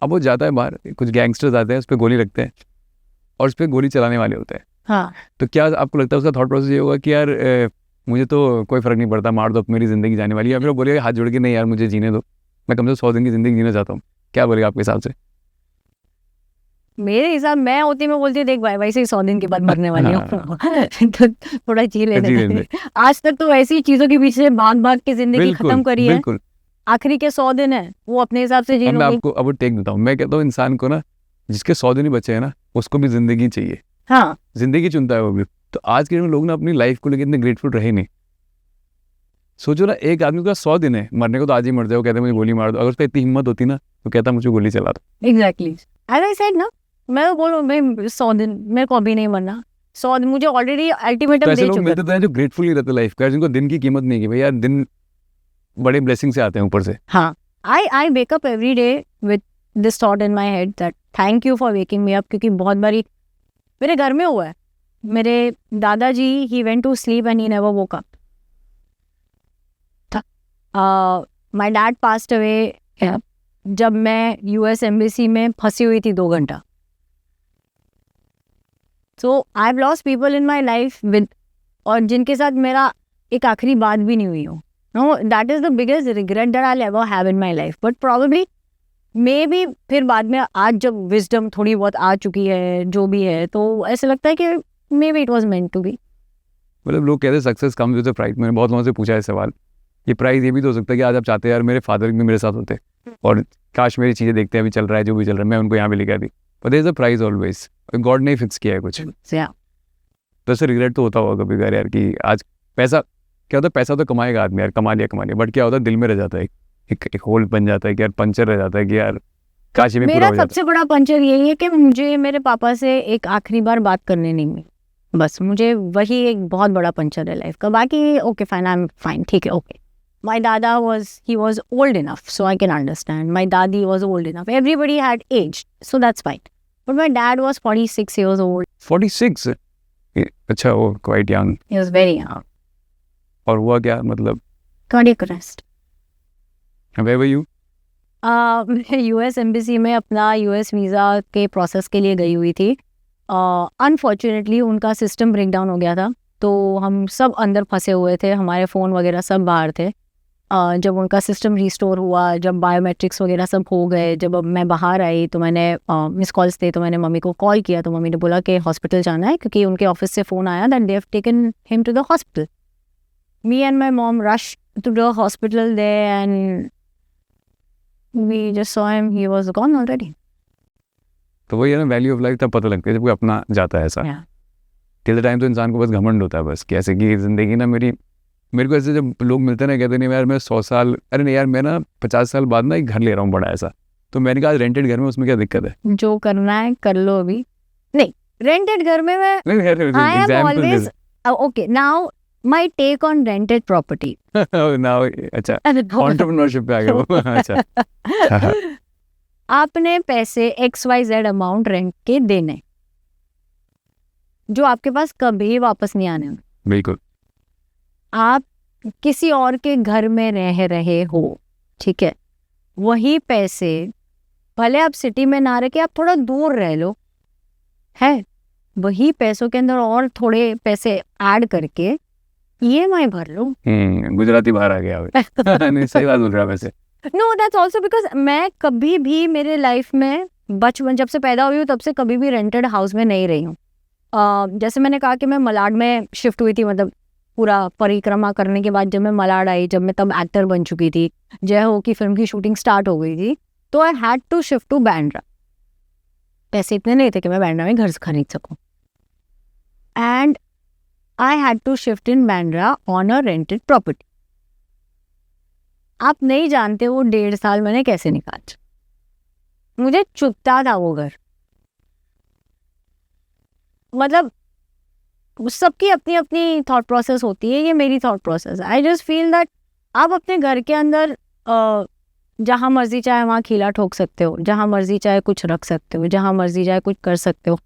अब वो जाता है बाहर, कुछ गैंगस्टर्स आते हैं, उस पर गोली रखते हैं और उस पर गोली चलाने वाले होते हैं। हाँ। तो क्या आपको लगता है उसका थॉट प्रोसेस ये होगा कि यार मुझे तो कोई फर्क नहीं पड़ता, मार दो, अब मेरी जिंदगी जाने वाली है, या फिर वो बोलेगा हाथ जोड़ के नहीं यार मुझे जीने दो, मैं कम से कम 100 दिन की जिंदगी जीना चाहता हूँ? क्या बोलेगा आपके हिसाब से? मेरे हिसाब मैं होती, मैं बोलती देख भाई वैसे ही 100 दिन के बाद मरने वाली हूँ तो थोड़ा जी लेने दे। आज तक तो ऐसी चीजों के पीछे भाग भाग के जिंदगी खत्म करी है, बिल्कुल। आखिरी के 100 दिन है वो अपने हिसाब से जी मैं लूंगी। आपको अब टेक देता हूँ, मैं कहता हूँ इंसान को ना जिसके 100 दिन ही बचे हैं ना, उसको भी जिंदगी चाहिए। हाँ, जिंदगी चुनता है वो भी। तो आज के दिन में लोग ना अपनी लाइफ को लेकर इतने ग्रेटफुल रहे नहीं। सोचो ना, एक आदमी का 100 दिन है मरने को, तो आज ही मर जाओ, कहते मुझे गोली मार दो। अगर उसका इतनी हिम्मत होती ना तो कहता मुझे गोली चला दो। एग्जैक्टली एज आई सेड ना, मैं तो बोलूँ मैं 100 दिन मेरे को अभी नहीं मरना। 100 दिन मुझे ऑलरेडी तो अल्टीमेटम ऐसे दे लोग चुके मिलते हैं जो ग्रेटफुल ही रहते लाइफ का, जिनको दिन की कीमत नहीं की भाई, यार दिन बड़े ब्लेसिंग से आते हैं ऊपर से। हाँ, I wake up every day with this thought in my head that thank you for waking me up. क्योंकि बहुत बारी मेरे घर में हुआ है, मेरे दादाजी ही went to sleep and he never woke up. My dad passed away जब मैं यूएस एम्बेसी में फंसी हुई थी 2 घंटा। So I have lost people in my life with, और जिनके साथ मेरा एक आखिरी बात भी नहीं हुई हो। No, that is the biggest regret that I ever have in my life. But probably maybe फिर बाद में आज जब विजडम थोड़ी बहुत आ चुकी है, जो भी है, तो ऐसे लगता है कि maybe it was meant to be. मतलब लोग कहते हैं success comes with a price. मैंने बहुत लोगों से पूछा है सवाल, ये प्राइस ये भी तो हो सकता है कि आज आप चाहते हैं यार मेरे फादर भी मेरे साथ होते और काश मेरी चीज़ें देखते हैं, अभी चल रहा है जो भी चल रहा है, मैं उनको यहाँ भी लेकर दी। But there is a price always, God ने फिक्स किया है कुछ। तो ऐसे रिग्रेट तो होता होगा कभी यार कि आज पैसा क्या होता है, पैसा तो कमाएगा आदमी यार, कमा लिया, बट क्या होता है दिल में रह जाता है, एक होल बन जाता है कि यार पंचर रह जाता है कि यार काश ये भी पूरा मेरा हो जाता। सबसे बड़ा पंचर यही है कि मुझे मेरे पापा से एक आखिरी बार बात करने नहीं मिली, बस मुझे वही एक बहुत बड़ा पंचर है लाइफ का। बाकी okay fine, I am fine, ठीक है, okay. My dada was old enough, so I can understand. My daddy was old enough. Everybody had aged, so that's fine. But my dad was 46 years old. 46? अच्छा, वो quite young. He was very young. और हुआ क्या मतलब? Cardiac arrest. Where were you? मैं US embassy में अपना US visa के प्रोसेस के लिए गई हुई थी। अनफॉर्चुनेटली उनका सिस्टम ब्रेक डाउन हो गया था, तो हम सब अंदर फंसे हुए थे, हमारे फ़ोन वगैरह सब बाहर थे। जब उनका सिस्टम रिस्टोर हुआ, जब बायोमेट्रिक्स वगैरह सब हो गए, जब अब मैं बाहर आई तो मैंने मिस कॉल्स थे तो मैंने मम्मी को कॉल किया, तो मम्मी ने बोला कि हॉस्पिटल जाना है, क्योंकि उनके ऑफिस से फ़ोन आया that they have taken him to the hospital. Me and my mom rush to the hospital there and we just saw him, he was gone already. तो वही है ना, वैल्यू ऑफ लाइफ तब पता लगता है जब कोई अपना जाता है ऐसा। Yeah. टिल द टाइम तो इंसान को बस घमंड होता है बस, कैसे कि ज़िंदगी ना मेरे को ऐसे जब लोग मिलते हैं ना, कहते नहीं यार मैं 100 साल, अरे नहीं यार मैं ना 50 साल बाद ना एक घर ले रहा हूँ बड़ा ऐसा। तो मैंने कहा रेंटेड घर में उसमें क्या दिक्कत है? जो करना है कर लो अभी। नहीं, रेंटेड घर में मैं नहीं यार, I am example always okay. Now my take on rented property. ना अच्छा एंटरप्रेन्योरशिप पे आ गया वो। अच्छा आपने पैसे XYZ अमाउंट रेंट के देने, जो आपके पास कभी वापस नहीं आने। बिल्कुल। आप किसी और के घर में रह रहे हो, ठीक है, वही पैसे भले आप सिटी में ना रह के आप थोड़ा दूर रह लो, है, वही पैसों के अंदर और थोड़े पैसे ऐड करके EMI भर लो। गुजराती बाहर आ गया नहीं सही बात बोल रहा है वैसे। नो दैट्स ऑल्सो बिकॉज मैं कभी भी मेरे लाइफ में बचपन जब से पैदा हुई हूँ तब से कभी भी रेंटेड हाउस में नहीं रही हूँ। जैसे मैंने कहा कि मैं मलाड में शिफ्ट हुई थी, मतलब पूरा परिक्रमा करने के बाद जब मैं मलाड आई, जब मैं तब एक्टर बन चुकी थी, जय हो की फिल्म की शूटिंग स्टार्ट हो गई थी, तो I had to shift to Bandra. पैसे इतने नहीं थे कि मैं बैंड्रा में घर खरीद सकूं, and I had to shift in Bandra on a rented property. आप नहीं जानते वो 1.5 साल मैंने कैसे निकाला, मुझे चुभता था वो घर। मतलब सबकी अपनी अपनी थॉट प्रोसेस होती है, ये मेरी thought process. I just feel that आप अपने घर के अंदर जहाँ मर्जी चाहे वहाँ खीला ठोक सकते हो, जहाँ मर्जी चाहे कुछ रख सकते हो, जहाँ मर्जी चाहे कुछ कर सकते हो,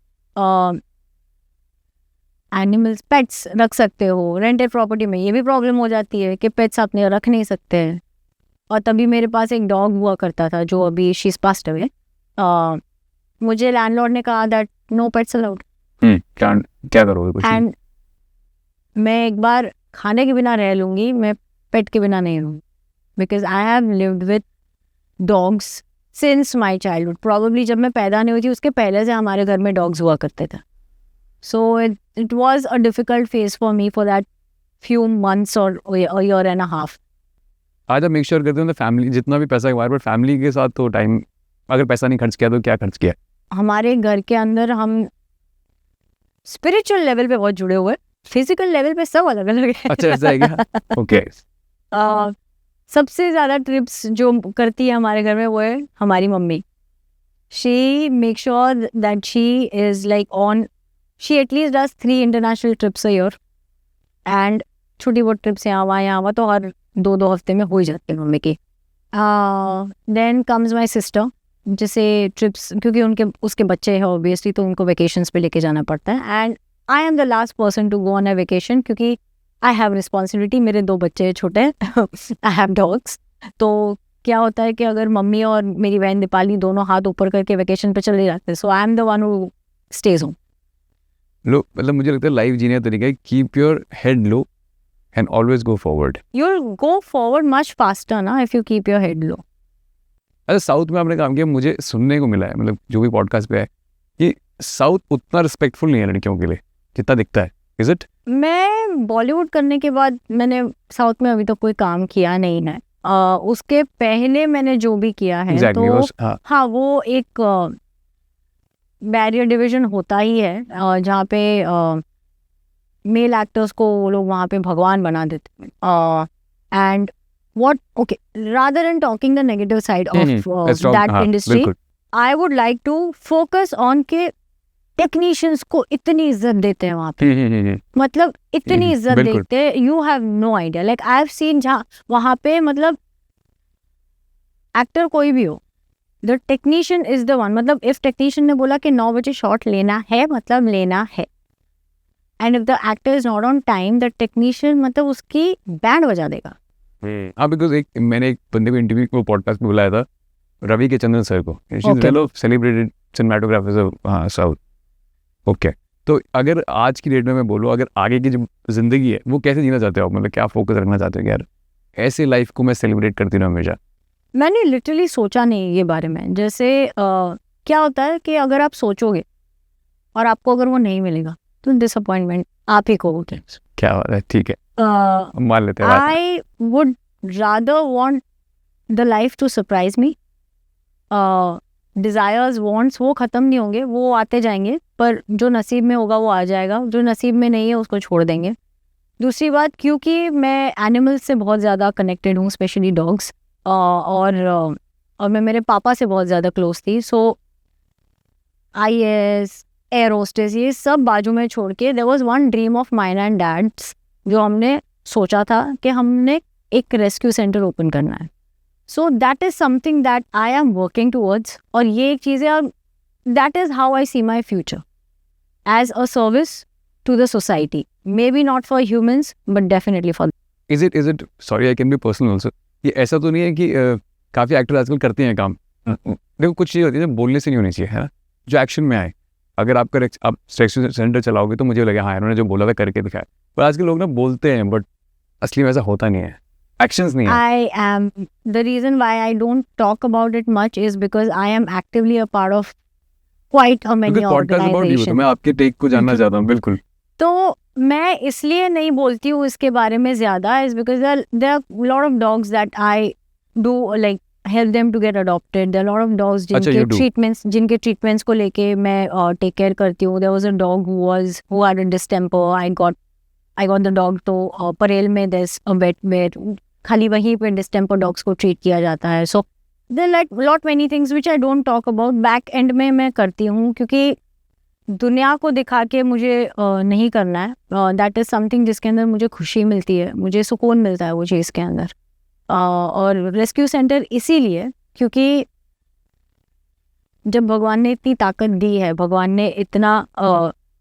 एनिमल्स पेट्स रख सकते हो। रेंटेड प्रॉपर्टी में ये भी प्रॉब्लम हो जाती है कि पेट्स आपने रख नहीं सकते हैं। और तभी मेरे पास एक डॉग हुआ करता था जो अभी शी इज पास्ड अवे। मुझे लैंडलॉर्ड ने कहा दैट नो पेट्स अलाउड। क्या करोगे कुछ? एंड मैं एक बार खाने के बिना रह लूँगी, मैं पेट के बिना नहीं रहूँगी, because I have lived with dogs since my childhood. Probably जब मैं पैदा नहीं हुई थी उसके पहले से हमारे घर में डॉग्स हुआ करते थे। So it was a difficult phase for me for that few months और ईयर एंड अ हाफ। आज आप मेक श्योर करते हो फैमिली जितना भी पैसा कमा रहे हो फैमिली के साथ तो टाइम, अगर पैसा नहीं खर्च किया तो क्या खर्च किया? हमारे घर के अंदर हम स्पिरिचुअल लेवल पे बहुत जुड़े हुए, फिजिकल लेवल पे सब अलग अलग है। अच्छा ऐसा है क्या? ओके। सबसे ज़्यादा ट्रिप्स जो करती है हमारे घर में वो है हमारी mummy. She make sure that she is like on, she at least does 3 international trips a year, and छोटी बहुत ट्रिप्स यहाँ वहाँ तो हर 2-2 हफ्ते में हो ही जाती है मम्मी की। देन कम्स माई सिस्टर, जैसे ट्रिप्स क्योंकि उसके बच्चे हैं ऑब्वियसली, तो उनको वेकेशंस पे लेके जाना पड़ता है। And I am the last person to go on a vacation क्योंकि आई हैव रिस्पॉन्सिबिलिटी, मेरे 2 बच्चे हैं छोटे, आई हैव डॉग्स। तो क्या होता है कि अगर मम्मी और मेरी बहन दीपाली दोनों हाथ ऊपर करके वेकेशन पे चले जाते हैं, so I am the one who stays home. लो मतलब मुझे लगता है लाइफ जीने का तरीका है keep your head low and always go forward. You'll go forward much faster ना if you keep your head low. अच्छा साउथ में आपने काम किया, मुझे सुनने को मिला है मतलब जो भी पॉडकास्ट पे है कि साउथ उतना रिस्पेक्टफुल नहीं है लड़कियों के लिए जितना दिखता है। Is it? मैं बॉलीवुड करने के बाद मैंने साउथ में अभी तक कोई काम किया नहीं है। उसके पहले मैंने जो भी किया है तो हाँ वो एक बैरियर डिवीजन होता ही है जहाँ पे मेल एक्टर्स को वो लोग वहाँ पे भगवान बना देते हैं। And what okay rather than talking the negative side of that industry, I would like to focus on के टेक्नीशियंस को इतनी इज्जत देते हैं वहाँ पे, मतलब इतनी इज्जत देते हैं, you have no idea. Like I have seen जहाँ वहाँ पे मतलब एक्टर कोई भी हो, the technician is the one, मतलब if technician ने बोला कि 9 बजे शॉट लेना है मतलब लेना है, and if the actor is not on time, the technician मतलब उसकी बैंड बजा देगा। हाँ बिकॉज मैंने एक बंदे को इंटरव्यू को पॉडकास्ट में बुलाया था रवि के चंद्रन सर को, Okay. Celebrated cinematographers of south. Okay, तो अगर आज की डेट में मैं बोलूँ, अगर आगे की जो जिंदगी है वो कैसे जीना चाहते हो आप, मतलब क्या फोकस रखना चाहते हो कि यार ऐसे लाइफ को मैं सेलिब्रेट करती रहूँ हमेशा? मैंने लिटरली सोचा नहीं ये बारे में। जैसे क्या होता है कि अगर आप सोचोगे और आपको अगर वो नहीं मिलेगा तो डिसअपॉइंटमेंट आप ही को होगी। क्या बात है, ठीक है, हम मान लेते हैं बात। I would rather want the life to surprise me. Desires wants वो ख़त्म नहीं होंगे, वो आते जाएंगे, पर जो नसीब में होगा वो आ जाएगा, जो नसीब में नहीं है उसको छोड़ देंगे। दूसरी बात, क्योंकि मैं एनिमल्स से बहुत ज़्यादा कनेक्टेड हूँ, स्पेशली डॉग्स, और मैं मेरे पापा से बहुत ज़्यादा क्लोज थी। सो IAS, एयर होस्टेस, ये सब बाजू में छोड़ के there was one dream of mine and dad's, जो हमने सोचा था कि हमने एक रेस्क्यू सेंटर ओपन करना है। So that is something that I am working towards, और ये एक चीज़ है, और that is how I see my future, as a service to the society, maybe not for humans but definitely for. Is it sorry I can be personal also, ये ऐसा तो नहीं है कि काफ़ी एक्टर आजकल करते हैं काम, देखो कुछ चीज़ होती है जो बोलने से नहीं होनी चाहिए, है ना, जो एक्शन में आए। अगर आप रेस्क्यू सेंटर चलाओगे तो मुझे लगे हाँ इन्होंने जो बोला था करके दिखाया, पर आजकल लोग ना बोलते हैं बट असली में ऐसा होता नहीं है, एक्शंस नहीं है। The reason why I don't talk about it much is because I am actively a part of quite a many क्योंकि पॉडकास्ट अबाउट यू, तो organizations. मैं आपके टेक को जानना चाहता हूँ। बिल्कुल, तो मैं इसलिए नहीं बोलती हूँ इसके बारे में ज़्यादा, is because there are lot of dogs that I do like help them to get adopted. There are lot of dogs अच्छा, you do. जिनके treatments को लेके मैं take care करती हूँ. There was a dog who had a distemper. I got the dog to Parel में there's a vet where खाली वहीं पे distemper dogs को treat किया जाता है. So there are like lot many things which I don't talk about. Back end में मैं करती हूँ क्योंकि दुनिया को दिखा के मुझे नहीं करना है। दैट इज़ समथिंग जिसके अंदर मुझे खुशी मिलती है, मुझे सुकून मिलता है वो चीज़ के अंदर। और रेस्क्यू सेंटर इसीलिए क्योंकि जब भगवान ने इतनी ताकत दी है, भगवान ने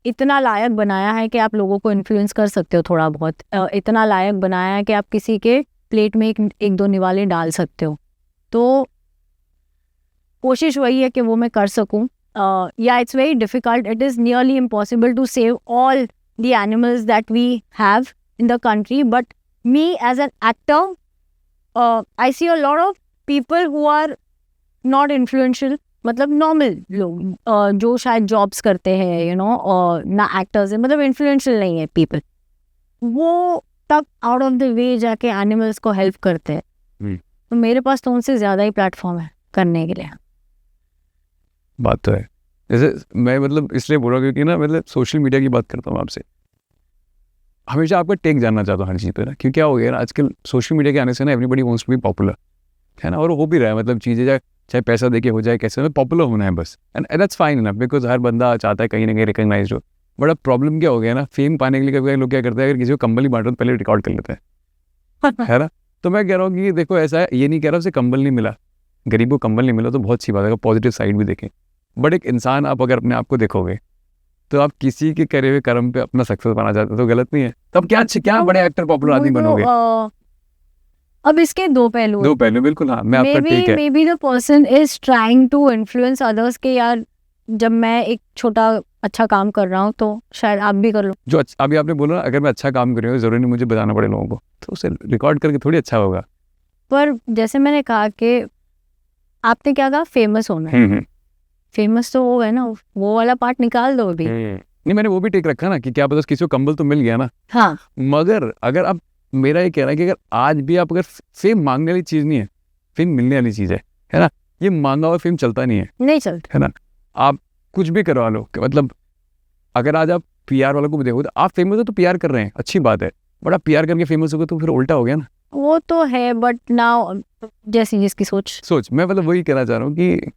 इतना लायक बनाया है कि आप लोगों को इन्फ्लुएंस कर सकते हो थोड़ा बहुत, इतना लायक बनाया है कि आप किसी के प्लेट में एक दो निवाले डाल सकते हो, तो कोशिश वही है कि वो मैं कर सकूं। Yeah, it's very difficult. It is nearly impossible to save all the animals that we have in the country. But me as an actor, I see a lot of people who are not influential. मतलब normal लोग जो शायद jobs करते हैं, you know, और ना actors है, मतलब इन्फ्लुएंशियल नहीं है पीपल, वो तब आउट ऑफ द वे जाके एनिमल्स को हेल्प करते हैं। तो मेरे पास तो उनसे ज़्यादा ही प्लेटफॉर्म है करने के लिए। बात तो है। जैसे मैं मतलब इसलिए बोल रहा हूँ क्योंकि ना मतलब सोशल मीडिया की बात करता हूँ आपसे, हमेशा आपका टेक जानना चाहता हूँ हर चीज़ पे ना, क्योंकि क्या हो गया ना आजकल सोशल मीडिया के आने से ना everybody wants to be popular, है ना, और हो भी रहा है, मतलब चीज़ें चाहे पैसा देके हो जाए कैसे, पॉपुलर होना है बस, एंड दैट्स फाइन ना, बिकॉज हर बंदा चाहता है कहीं ना कहीं रिकग्नाइज हो। बट अब प्रॉब्लम क्या हो गया ना, फेम पाने के लिए कभी लोग क्या करते हैं, अगर किसी को कंबल ही बांट रहे तो पहले रिकॉर्ड कर लेते हैं, है ना। तो मैं कह रहा हूँ कि देखो ऐसा है, ये नहीं कह रहा उसे कंबल नहीं मिला, गरीब को कंबल नहीं मिला तो बहुत सी बात है, पॉजिटिव साइड भी देखें। बट एक इंसान आप अगर अपने आप को देखोगे तो आप किसी के करे हुए कर्म पे अपना सक्सेस पाना चाहते हो तो गलत नहीं है, तब क्या बड़े एक्टर पॉपुलर आदमी बनोगे। अब इसके दो पहलू दो पहलू, बिल्कुल, हाँ, मैं आपका टेक है। Maybe the person is trying to influence others के यार, जब मैं एक छोटा अच्छा काम कर रहा हूँ तो शायद आप भी कर लो। जो अभी आपने बोला अगर मैं अच्छा काम कर रही हूँ जरूरी नहीं मुझे बताना पड़े लोगों को, तो उसे रिकॉर्ड करके थोड़ी अच्छा होगा। पर जैसे मैंने कहा कि आपने क्या कहा, फेमस होना है, फेमस तो वो है ना, वो वाला पार्ट निकाल दो अभी। नहीं, मैंने वो भी टेक रखा ना कि क्या पता किसी को कंबल तो मिल गया ना। हाँ, मगर अगर आप, मेरा ये कहना है कि अगर आज भी आप, अगर फेम मांगने वाली चीज़ नहीं है, फेम मिलने वाली चीज़ है ना, ये मांगा हुआ फेम चलता नहीं है, नहीं चलता, है ना। आप कुछ भी करवा लो, मतलब अगर आज आप PR वालों को भी देखो तो आप फेमस हो तो PR कर रहे हैं, अच्छी बात है, बट आप PR करके फेमस हो गए तो फिर उल्टा हो गया ना। वो तो है, बट नाउ जैसी जिसकी सोच मैं मतलब वही कहना चाह रहा हूँ कि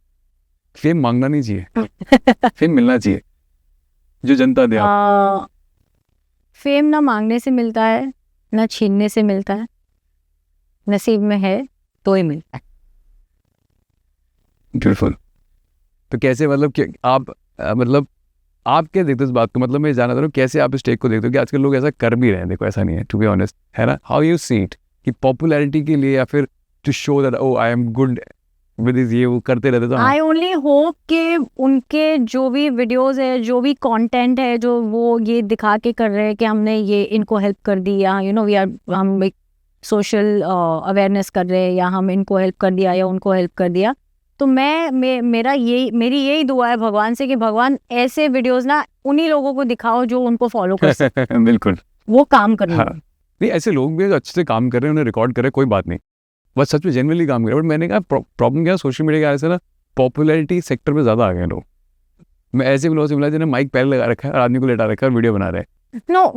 फेम मांगना नहीं चाहिए, फेम मिलना चाहिए, जो जनता दे आप। फेम ना मांगने से मिलता है ना छीनने से मिलता है, नसीब में है तो ही मिलता है। ब्यूटीफुल। तो कैसे, मतलब कि आप मतलब आप क्या देखते हो इस बात को, मतलब मैं जानना चाह रहा हूँ कैसे आप इस टेक को देखते हो कि आजकल लोग ऐसा कर भी रहे हैं। देखो ऐसा नहीं है, टू बी ऑनेस्ट, है ना, हाउ यू सी इट, कि पॉपुलैरिटी के लिए या फिर to show that oh I am good with ये वो करते रहते तो आई ओनली होप कि उनके जो भी वीडियोस है, जो भी कंटेंट है, जो वो ये दिखा के कर रहे हैं कि हमने ये इनको हेल्प कर दी, या यू नो हम एक सोशल अवेयरनेस कर रहे हैं, या हम इनको हेल्प कर दिया या उनको हेल्प कर दिया, तो मेरी यही दुआ है भगवान से कि भगवान ऐसे वीडियोस ना उन्हीं लोगों को दिखाओ जो उनको फॉलो कर सके। बिल्कुल। वो काम करना हाँ नहीं, ऐसे लोग भी अच्छे से काम कर रहे हैं, उन्हें रिकॉर्ड कर रहे हैं, कोई बात नहीं, बस सच में जेन्युइनली काम कर रहे हैं। बट मैंने कहा प्रॉब्लम क्या है सोशल मीडिया के ऐसे ना, पॉपुलैरिटी सेक्टर में ज़्यादा आ गए लोग। मैं ऐसे भी लोगों से मिला जिन्हें माइक पहले लगा रखा है और आदमी को लेटा रखा है और वीडियो बना रहे हैं। नो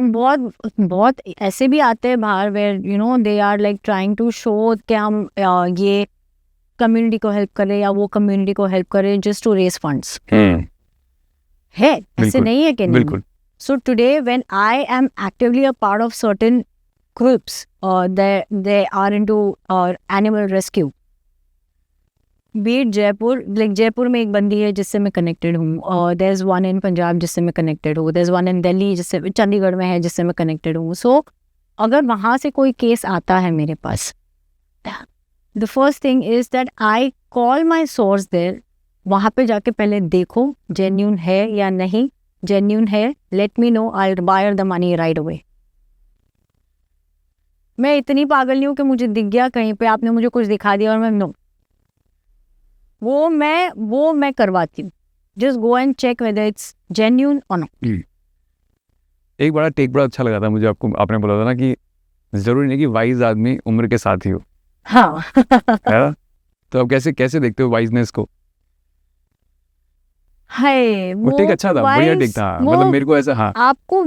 बहुत ऐसे भी आते हैं बाहर, where you know they are like trying to show कि हम ये कम्युनिटी को हेल्प करें या वो कम्युनिटी को हेल्प करें जस्ट टू रेज फंड्स। है ऐसे बिल्कुल, नहीं है कि नहीं? बिल्कुल। So today when I am actively a part of certain groups they are into animal rescue, be it Jaipur, like Jaipur में एक बंदी है जिससे मैं कनेक्टेड हूँ, और there's one in पंजाब जिससे मैं कनेक्टेड हूँ, there's one in दिल्ली जिससे, चंडीगढ़ में है जिससे मैं कनेक्टेड हूँ। So अगर वहाँ से कोई केस आता है मेरे पास, the first thing is that I call my source there, वहाँ पे जाके पहले देखो जेन्यून है या नहीं, जेन्यून है let me know, I wire the money right away. मैं इतनी पागल नहीं हूँ कि मुझे दिख गया कहीं पे, आपने मुझे कुछ दिखा दिया और मैं नो, वो मैं करवाती हूँ। Just go and check whether it's genuine और नॉट। एक बड़ा टेक बड़ा अच्छा लगा था मुझे, आपने बोला था ना कि जरूरी नहीं कि वाइज आदमी उम्र के साथ ही हो। हाँ है ना? तो आप कैसे देखते हो वाइजनेस को? है वो टेक अच्छा था, बढ़िया टेक था, मतलब मेरे को ऐसा। हाँ, आपको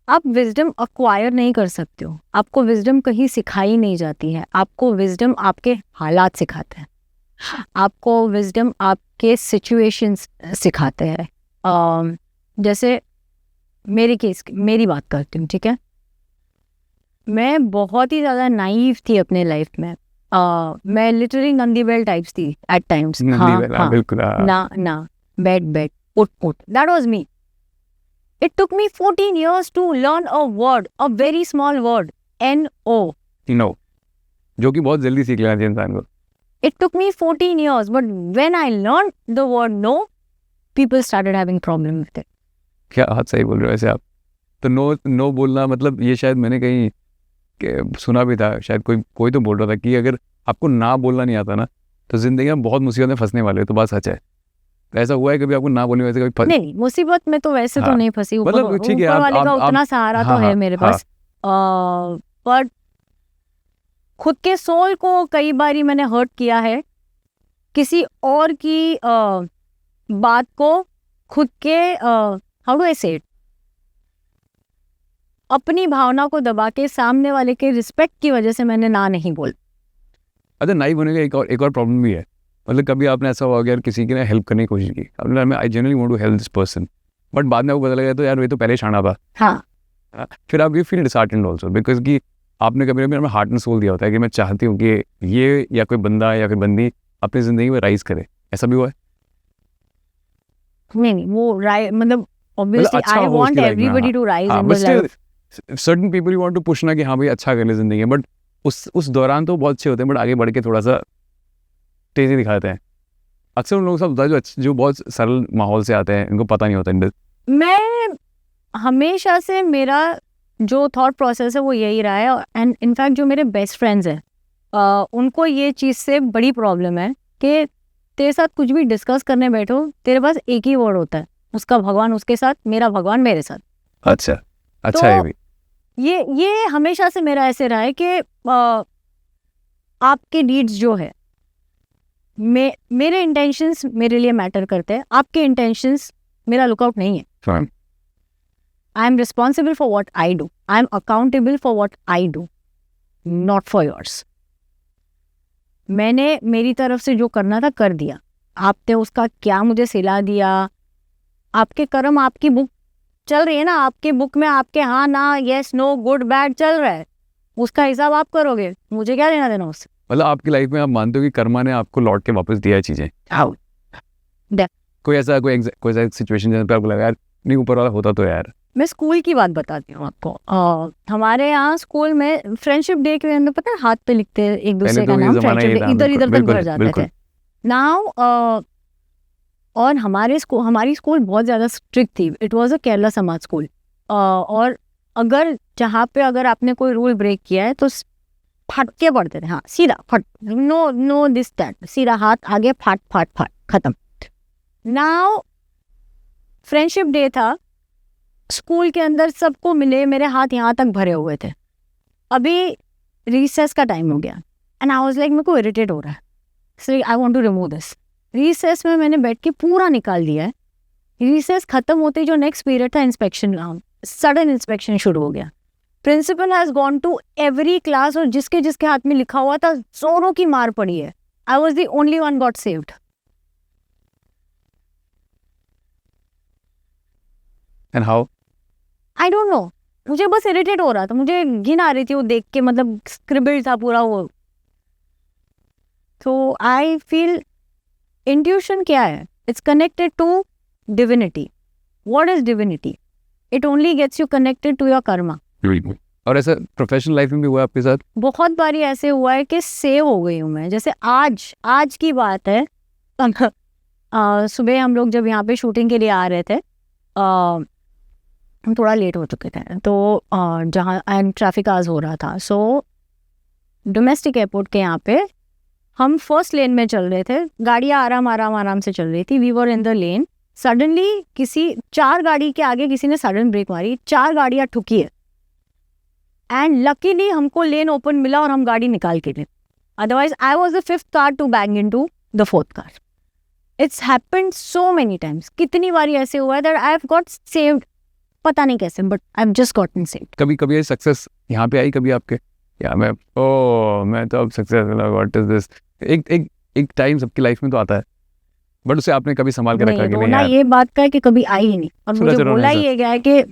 आप विजडम अक्वायर नहीं कर सकते हो, आपको विजडम कहीं सिखाई नहीं जाती है, आपको विजडम आपके हालात सिखाते हैं, आपको विजडम आपके सिचुएशंस सिखाते हैं। जैसे मेरी बात करती हूँ, ठीक है, मैं बहुत ही ज़्यादा नाइव थी अपने लाइफ में। मैं लिटरली नंदी बेल टाइप्स थी एट टाइम्स। बिल्कुल। ना बेड उठ that was me. It took me 14 years to learn a word, a very small word, N-O. No, जो कि बहुत जल्दी सीख लेना चाहिए इंसान को। It took me 14 years, but when I learned the word no, people started having problem with it. क्या बात सही बोल रहे हो ऐसे आप। तो नो बोलना मतलब ये शायद मैंने कहीं सुना भी था, शायद कोई तो बोल रहा था कि अगर आपको ना बोलना नहीं आता ना तो जिंदगी में बहुत मुसीबत में फंसने वाले हो। तो बात सच है। ऐसा हुआ है कभी आपको ना बोलने वैसे कभी नहीं, मुसीबत में तो वैसे तो नहीं फंसी, मतलब ठीक है, ऊपर वाले का उतना सहारा तो है मेरे पास। पर खुद के सोल को कई बारी मैंने हर्ट किया है, किसी और की बात को खुद के हाउ डू आई से इट, अपनी भावना को दबा के सामने वाले के रिस्पेक्ट की वजह से मैंने ना नहीं बोल। अच्छा, नाइव होने का एक और प्रॉब्लम भी है। मतलब कभी आपने ऐसा हुआ कि यार किसी की ना हेल्प करने की कोशिश की, आपने मैं I genuinely want to help this person, but बाद में आपको पता लगा तो यार ये तो पहले शाना था। हाँ, फिर आप you feel disheartened also because कि आपने कभी अपने हार्ट एंड सोल दिया होता है कि मैं चाहती हूँ कि ये या कोई बंदा या फिर बंदी अपनी जिंदगी में राइज करे। ऐसा भी हुआ है? नहीं वो मतलब obviously I want everybody to rise in the life. Certain people you want to push ना कि हाँ भाई अच्छा कर ले जिंदगी में, बट उस दौरान तो बहुत अच्छे होते हैं, बट आगे बढ़ के थोड़ा सा तेजी दिखाते हैं। अक्सर उन लोगों से होता है जो बहुत सरल माहौल से आते हैं, इनको पता नहीं होता। मैं हमेशा से मेरा जो थॉट प्रोसेस है वो यही रहा है, एंड इनफैक्ट जो मेरे बेस्ट फ्रेंड्स हैं उनको ये चीज़ से बड़ी प्रॉब्लम है कि तेरे साथ कुछ भी डिस्कस करने बैठो तेरे पास एक ही वर्ड होता है, उसका भगवान उसके साथ, मेरा भगवान मेरे साथ। अच्छा तो है भी। ये हमेशा से मेरा ऐसे रहा है कि आपके डीड्स जो है, मेरे इंटेंशंस मेरे लिए मैटर करते हैं, आपके इंटेंशंस मेरा लुकआउट नहीं है। I am responsible for what I do, I am accountable for what I do, not for yours. मैंने मेरी तरफ से जो करना था कर दिया, आपने उसका क्या मुझे सिला दिया, आपके कर्म, आपकी बुक चल रही है ना, आपके बुक में आपके हाँ ना यस नो गुड बैड चल रहा है, उसका हिसाब आप करोगे, मुझे क्या लेना देना उससे। मतलब आपकी लाइफ में आप मानते हो कि कर्मा ने आपको लौट के वापस दिया है चीजें? कोई ऐसा सिचुएशन जहाँ पे आपको लगा यार नहीं ऊपर वाला होता तो यार मैं स्कूल की बात बताती हूँ आपको। हमारे यहाँ स्कूल में फ्रेंडशिप डे के अंदर पता है हाथ पे लिखते हैं एक दूसरे का नाम, फ्रेंडशिप डे इधर इधर तक भर जाते थे। नाउ और हमारी स्कूल बहुत ज़्यादा स्ट्रिक्ट थी। इट वाज अ केरला समाज स्कूल। और अगर जहाँ पे अगर आपने कोई रूल ब्रेक किया है तो फट के पड़ते थे। हाँ, सीधा फट, नो दिस दैट, सीधा हाथ आगे, फट फट फट, खत्म। नाउ फ्रेंडशिप डे था, स्कूल के अंदर सबको मिले, मेरे हाथ यहाँ तक भरे हुए थे। अभी रिसेस का टाइम हो गया एंड आई वाज लाइक मेरे को इरिटेट हो रहा है, so I want to remove this. Recess में मैंने बैठ के पूरा निकाल दिया है। रिसेस खत्म होते ही जो नेक्स्ट पीरियड था, इंस्पेक्शन राउंड, सडन इंस्पेक्शन शुरू हो गया। Principal has gone to every class और जिसके जिसके हाथ में लिखा हुआ था जोरों की मार पड़ी है। आई was the only one got saved. And how? I don't know, मुझे बस इरिटेट हो रहा था, मुझे घिन आ रही थी वो देख के, मतलब स्क्रिबल था पूरा वो। तो आई फील इंट्यूशन क्या है? It's connected to divinity. What is divinity? It only gets you connected to your karma. और ऐसा प्रोफेशनल लाइफ में भी हुआ आपके साथ? बहुत बारी ऐसे हुआ है कि सेव हो गई हूँ मैं। जैसे आज की बात है, सुबह हम लोग जब यहाँ पे शूटिंग के लिए आ रहे थे, हम थोड़ा लेट हो चुके थे, तो जहाँ एंड ट्रैफिक आज हो रहा था, सो डोमेस्टिक एयरपोर्ट के यहाँ पे हम फर्स्ट लेन में चल रहे थे, गाड़ियाँ आराम से चल रही थी। We were in the lane, suddenly किसी 4 गाड़ी के आगे किसी ने सडन ब्रेक मारी, 4 गाड़ियाँ ठुकी है एंड लकीली हमको लेन ओपन मिला और हम गाड़ी निकाल के लिए। Otherwise I was the 5th car to bang into the 4th car. It's happened so many times. कितनी बारी ऐसे हुआ है that I have got saved, पता नहीं कैसे, but I have just gotten saved. कभी सक्सेस यहाँ पे आई कभी आपके? या मैं तो अब सक्सेसफुल, व्हाट इज दिस? एक टाइम सबकी लाइफ में तो आता है, बट उसे आपने कभी संभाल के रखा कि नहीं यार? ये बात का है कि कभी आई ही नहीं, और मुझे बोला ही गया है कि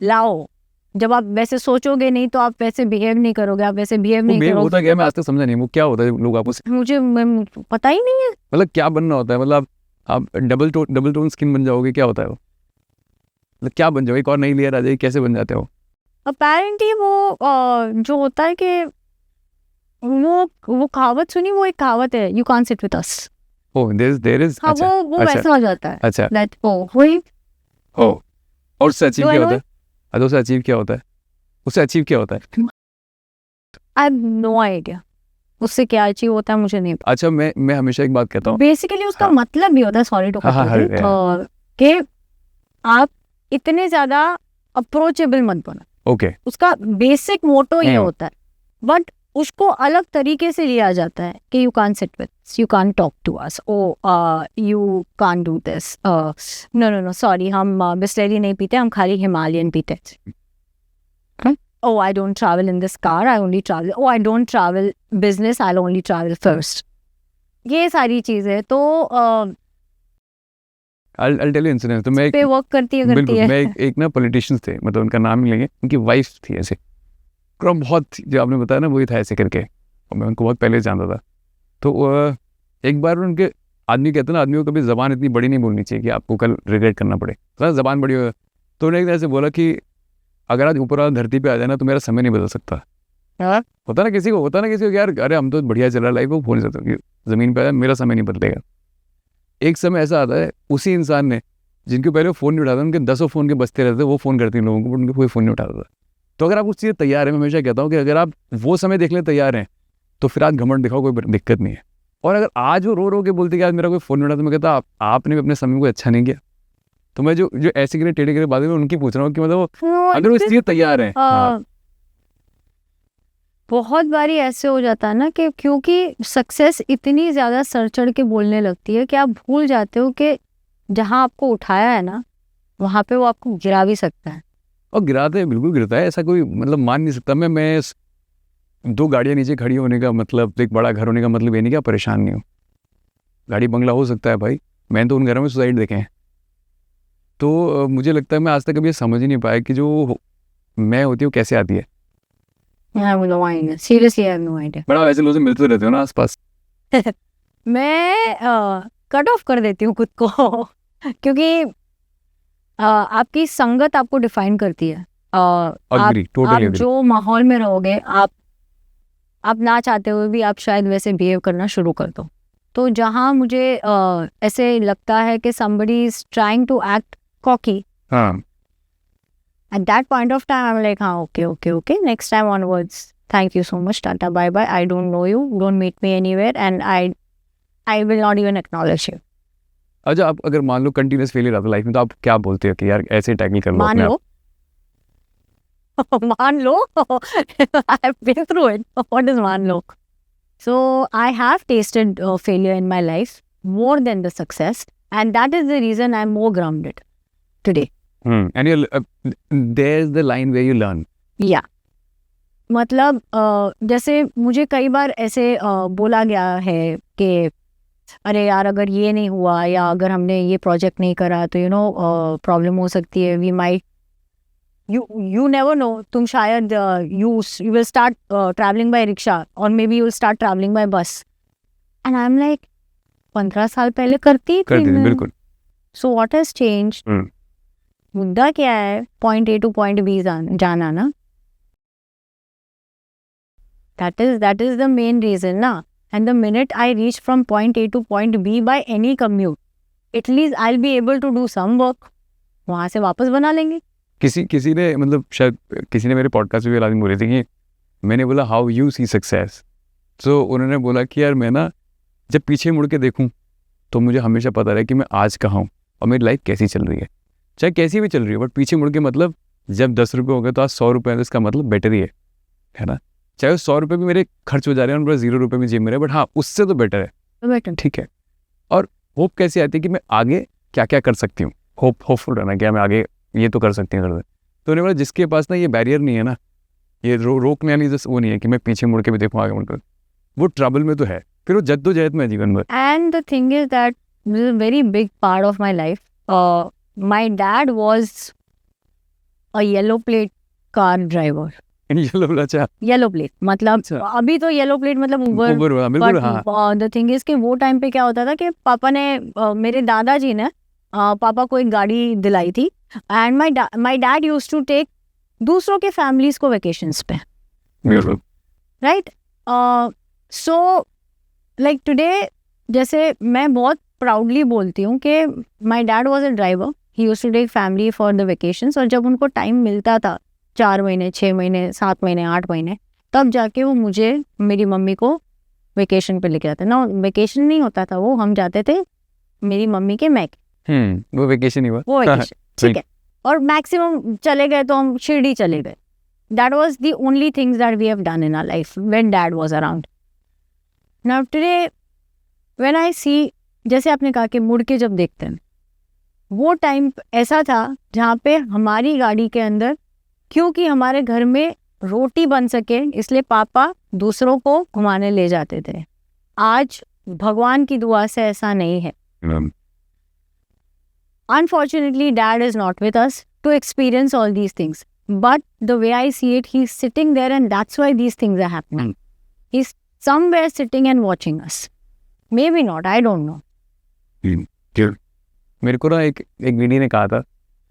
लाओ, जब आप वैसे सोचोगे नहीं तो आप वैसे बिहेव नहीं करोगे, आप वैसे बिहेव नहीं करोगे। होता क्या, मैं आज तक समझा नहीं वो क्या होता है लोग आपको? मुझे पता ही नहीं है, मतलब क्या बनना होता है? मतलब आप डबल टोन स्किन बन जाओगे, क्या होता है वो? मतलब क्या बन जाओगे? एक और नई लेयर आ जाएगी, कैसे बन जाते हो? अपेरेंटली वो जो होता है कि वो कहावत सुनी, वो एक कहावत है, you can't sit with us. Oh, there is. हाँ, वो वैसा हो जाता है। अच्छा, दैट वही। और उससे अचीव क्या होता है? उससे अचीव क्या होता है? उससे अचीव क्या होता है? आई हैव नो आइडिया उससे क्या अचीव होता है, मुझे नहीं पता। अच्छा, मैं हमेशा एक बात कहता हूँ, बेसिकली उसका मतलब भी होता है, सॉरी टू कट, कि आप इतने ज्यादा अप्रोचेबल मत बनो। ओके, उसका बेसिक मोटो ये होता है, बट उसको अलग तरीके से लिया जाता है कि you can't sit with, you can't talk to us, you can't do this, no sorry, हम बिस्लेरी नहीं पीते, हम खाली हिमालयन पीते। I don't travel in this car, I only travel, I don't travel business, I only travel first. ये सारी चीजें तो I'll tell you incident। तो मैं पे वर्क करती है मैं एक ना पॉलिटिशियंस थे, मतलब उनका नाम नहीं लेंगे, उनकी वाइफ थी ऐसे, बहुत जो आपने बताया ना वही था ऐसे करके, और मैं उनको बहुत पहले जानता था। तो एक बार उनके आदमी कहते हैं ना, आदमियों को कभी ज़बान इतनी बड़ी नहीं बोलनी चाहिए कि आपको कल रिग्रेट करना पड़े, तो ज़बान बड़ी हो। तो उन्हें एक तरह से बोला कि अगर आज ऊपर वाला धरती पे आ जाए ना तो मेरा समय नहीं बदल सकता। होता ना किसी को यार, अरे हम तो बढ़िया चल रहा लाइफ, वो बोल नहीं सकता कि ज़मीन पर आ जाए मेरा समय नहीं बदलेगा। एक समय ऐसा आता है, उसी इंसान ने जिनके पहले फ़ोन नहीं उठाता, उनके 10 फ़ोन के बजते रहते, वो फ़ोन करते हैं लोगों को, उनके कोई फ़ोन नहीं उठाता था। तो अगर आप उस चीज़ तैयार हैं, मैं हमेशा कहता हूँ कि अगर आप वो समय देखने तैयार हैं तो फिर आज घमंड दिखाओ, कोई दिक्कत नहीं है। और अगर आज वो रो के बोलते कि आज मेरा कोई फ़ोन नहीं उठाता, तो मैं कहता आपने भी अपने समय को अच्छा नहीं किया। तो मैं जो ऐसे गिरे टेढ़े गिरे बातें उनकी पूछ रहा हूँ कि मतलब अगर वो इस चीज़ तैयार है। बहुत बारी ऐसे हो जाता है ना कि क्योंकि सक्सेस इतनी ज़्यादा सर चढ़ के बोलने लगती है कि आप भूल जाते हो कि जहाँ आपको उठाया है ना, वहाँ पे वो आपको गिरा भी सकता है। और गिराते हैं, बिल्कुल गिरता है, ऐसा कोई मतलब मान नहीं सकता। मैं 2 गाड़ियाँ नीचे खड़ी होने का मतलब, एक बड़ा घर होने का मतलब ये नहीं कि आप परेशान नहीं हो। गाड़ी बंगला हो सकता है भाई, मैंने तो उन घरों में सुसाइड देखे हैं। तो मुझे लगता है मैं आज तक कभी ये समझ ही नहीं पाया कि जो मैं होती हूँ कैसे आती है। Seriously I have no idea. बड़ा वैसे लोगों से मिलते रहते हो ना आसपास। मैं कट ऑफ कर देती हूँ खुद को क्योंकि आपकी संगत आपको डिफाइन करती है। अग्री, आप टोटली अग्री। जो माहौल में रहोगे, आप ना चाहते हुए भी आप शायद वैसे बिहेव करना शुरू कर दो। तो जहाँ मुझे ऐसे लगता है कि somebody is trying to act cocky, हाँ, at that point of time I'm like, हाँ, okay, next time onwards, thank you so much, tata, bye bye, I don't know you, don't meet me anywhere, and I will not even acknowledge you. अच्छा, आप अगर मान लो continuous failure आता life में, तो आप क्या बोलते हो कि यार ऐसे टैकल कर लो मान अपने आप? लो मान लो I have been through it. What is मान लो? So I have tasted failure in my life more than the success, and that is the reason I'm more grounded today. And there's the line where you learn. Yeah. मतलब जैसे मुझे कई बार ऐसे बोला गया है कि अरे यार, अगर ये नहीं हुआ या अगर हमने ये प्रोजेक्ट नहीं करा तो प्रॉब्लम हो सकती है, we might, you never know, तुम शायद you will start traveling by rickshaw or maybe you will start traveling by bus, and I'm like 15 साल पहले करती थी मैं। बिल्कुल। So what has changed? मुद्दा क्या है? Point A to point B जाना ना, that is the main reason ना। And the minute I reach from point A to point B by any commute, at least I'll be able to do some work, वहाँ से वापस बना लेंगे। किसी ने मतलब शायद किसी ने मेरे पॉडकास्ट में भी लाजिम बोले थे कि मैंने बोला हाउ यू सी सक्सेस, तो उन्होंने बोला कि यार मैं ना जब पीछे मुड़ के देखूं तो मुझे हमेशा पता रहे कि मैं आज कहाँ हूँ और मेरी लाइफ कैसी चल रही है, चाहे कैसी भी चल रही है, बट पीछे मुड़ के मतलब जब 10 रुपये हो गए तो आज 100 रुपये है, तो इसका मतलब बेटर ही है ना। चाहे 100 रुपये भी मेरे खर्च हो जा रहे हैं और मेरा 0 रुपये में जेब में रहे, बट हाँ उससे तो बेटर है, ठीक है। और होप कैसे आती है कि मैं आगे क्या क्या कर सकती हूँ, होपफुल रहना क्या मैं आगे ये तो कर सकती हूँ। तो उन्होंने बोला जिसके पास ना ये बैरियर नहीं है ना, ये रोकने वाली वो नहीं है कि मैं पीछे मुड़ के भी देखूँ आगे मुड़ कर, वो ट्रबल में तो है, फिर वो जद्दोजहद में जीवन भर। And the thing is that this is a very big part of my life. My dad was a yellow plate car driver. अच्छा, येलो प्लेट मतलब अभी तो येलो प्लेट मतलब उबर, बिल्कुल, हाँ। द थिंग इज कि वो टाइम पे क्या होता था कि पापा ने मेरे दादाजी ने पापा को एक गाड़ी दिलाई थी, and my dad used to take दूसरों के फैमिलीज को वेकेशंस पे, राइट। सो लाइक टुडे जैसे मैं बहुत प्राउडली बोलती हूँ कि my dad was a driver, he used to take family for the vacations, और जब उनको टाइम मिलता था 4 महीने 6 महीने 7 महीने 8 महीने, तब जाके वो मुझे मेरी मम्मी को वेकेशन पे लेके जाते ना। वेकेशन नहीं होता था वो, हम जाते थे मेरी मम्मी के मैके, वो वेकेशन ही हुआ, वो वेकेशन, ठीक है। और मैक्सिमम चले गए तो हम शिरडी चले गए। That was the only things that we have done in our life when dad was around. Now today when I see, जैसे आपने कहा कि मुड़ के जब देखते हैं, वो टाइम ऐसा था जहाँ पे हमारी गाड़ी के अंदर, क्योंकि हमारे घर में रोटी बन सके इसलिए पापा दूसरों को घुमाने ले जाते थे। आज भगवान की दुआ से ऐसा नहीं है। Unfortunately, Dad is not with us to experience all these things. But the way I see it, he's sitting there, and that's why these things are happening. He's somewhere sitting and watching us. Maybe not, I don't know. मेरे को ना एक video ने कहा था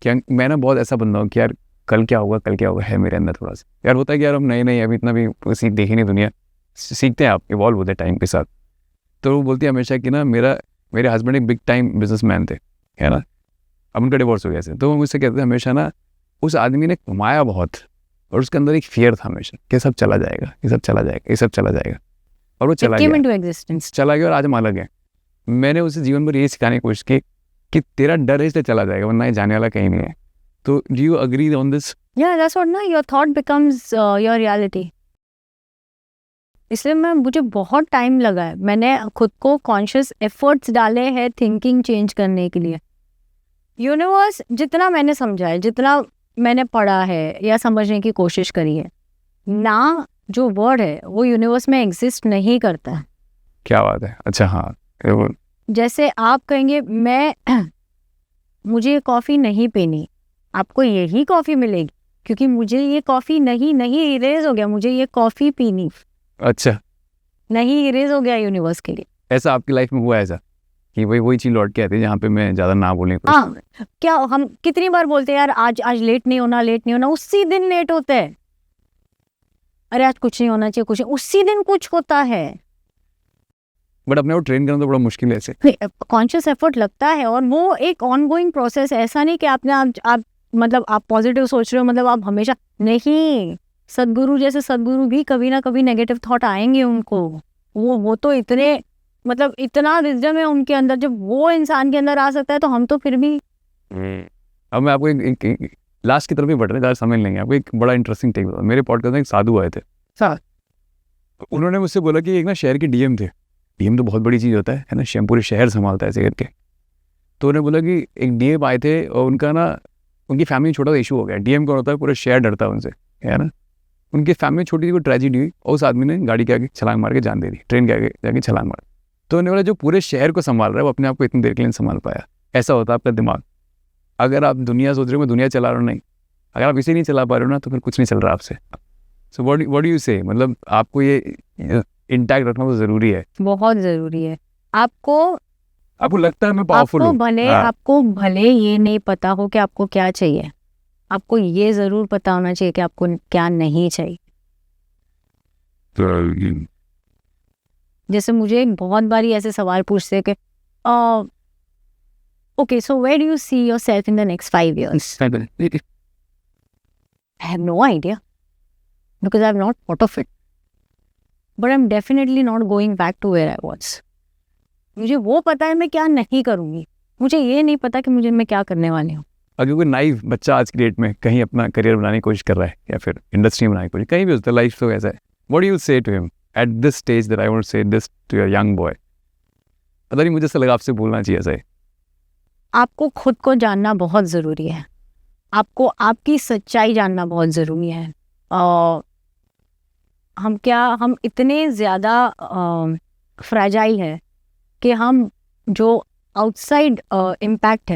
कि मैं ना बहुत ऐसा बंदा हूँ कि यार कल क्या होगा है मेरे अंदर थोड़ा सा। यार होता है कि यार हम नए अभी इतना भी सीख देखी नहीं दुनिया, सीखते हैं, आप इवॉल्व होते हैं टाइम के साथ। तो वो बोलती है हमेशा कि ना मेरे हस्बैंड एक बिग टाइम बिजनेसमैन थे, है ना, अब उनका डिवोर्स हो गया से। तो वो मुझसे कहते थे हमेशा ना, उस आदमी ने कमाया बहुत और उसके अंदर एक फियर था हमेशा कि सब चला जाएगा, ये सब चला जाएगा, और वो चला गया और आज हम अलग हैं। मैंने उसे जीवन भर ये सिखाने की कोशिश की कि तेरा डर है इसलिए चला जाएगा, वरना ये जाने वाला कहीं नहीं है। तो do you agree on this? Yeah, that's what, ना, your thought becomes your reality. इसलिए मुझे बहुत टाइम लगा है, मैंने खुद को कॉन्शियस एफर्ट्स डाले हैं थिंकिंग चेंज करने के लिए। यूनिवर्स जितना मैंने समझा है, जितना मैंने पढ़ा है या समझने की कोशिश करी है ना, जो वर्ड है वो यूनिवर्स में एग्जिस्ट नहीं करता है। क्या बात है, अच्छा, हाँ। जैसे आप कहेंगे मुझे ये कॉफ़ी नहीं पीनी, आपको यही कॉफ़ी मिलेगी, क्योंकि मुझे ये कॉफ़ी नहीं इरेज हो गया, मुझे ये कॉफ़ी पीनी, अच्छा, नहीं इरेज हो गया यूनिवर्स के लिए। ऐसा आपकी लाइफ में हुआ? ऐसा कि वही चीज़ लौट के आती है जहाँ पे मैं ज़्यादा ना बोलने की कोशिश हाँ, क्या हम कितनी बार बोलते हैं यार आज लेट नहीं होना, उसी दिन लेट होता है। अरे आज कुछ नहीं होना चाहिए, कुछ नहीं, उसी दिन कुछ होता है। बट अपने को ट्रेन करना तो बड़ा मुश्किल है ऐसे। कॉन्शियस एफर्ट लगता है और वो एक ऑनगोइंग प्रोसेस है। ऐसा नहीं कि आपने आप मतलब आप पॉजिटिव सोच रहे हो मतलब आप हमेशा नहीं। सदगुरु जैसे सदगुरु भी कभी ना कभी नेगेटिव थॉट आएंगे उनको। वो तो इतने मतलब इतना विजडम है उनके अंदर, जब वो इंसान के अंदर आ सकता है तो हम तो फिर भी। अब मैं आपको एक लास्ट की तरफ ही बढ़ रहे हैं, ज़्यादा समझ लेंगे। आपको एक बड़ा इंटरेस्टिंग टेक बताऊँ। मेरे पॉडकास्ट में एक साधु आए थे। उन्होंने मुझसे बोला कि एक ना शहर के डीएम थे। डीएम तो बहुत बड़ी चीज़ होता है ना, पूरे शहर संभालता है ऐसे करके। तो उन्होंने बोला कि एक डीएम आए थे और उनका ना उनकी फैमिली में छोटा सा इशू हो गया। डीएम कौन होता है, पूरा शहर डरता है उनसे, है ना। उनकी फैमिली में छोटी सी कोई ट्रेजिडी हुई और उस आदमी ने गाड़ी के आगे छलांग मार के जान दे दी, ट्रेन के आगे जाके छलांग मार। तो उन्होंने बोला जो पूरे शहर को संभाल रहा है वो अपने आप को इतनी देर के लिए नहीं संभाल पाया। ऐसा होता है आपका दिमाग। अगर आप दुनिया सोच रहे हो मैं दुनिया चला रहा हूँ, नहीं, अगर आप इसे नहीं चला पा रहे हो ना तो फिर कुछ नहीं चल रहा आपसे। सो व्हाट डू यू से, मतलब आपको ये इंटैक्ट रखना तो ज़रूरी है, बहुत ज़रूरी है। आपको लगता है मैं पावरफुल हूँ, आपको भले ये नहीं पता हो कि आपको क्या चाहिए, आपको ये ज़रूर पता होना चाहिए कि आपको क्या नहीं चाहिए। जैसे मुझे बहुत बारी ऐसे सवाल पूछते कि okay so where do you see yourself in the next 5 years? I have no idea because I have not thought of it. But I'm definitely not going back to where I was. मुझे वो पता है मैं क्या नहीं करूँगी, मुझे ये नहीं पता कि मैं क्या करने वाली हूँ। अगर कोई नाइव बच्चा आज की डेट में कहीं अपना करियर बनाने की कोशिश कर रहा है या फिर इंडस्ट्री में बनाने की कोशिश, कहीं भी होता है, लाइफ तो ऐसा है। What do you say to him at this stage that I want to say this to your young boy? पता नहीं, मुझे ऐसा लगा आपसे बोलना चाहिए ऐसा है। आपको खुद को जानना बहुत ज़रूरी है। आपको आपकी सच्चाई जानना बहुत ज़रूरी है। हम इतने ज़्यादा फ्रैजाइल है कि हम जो आउटसाइड इम्पैक्ट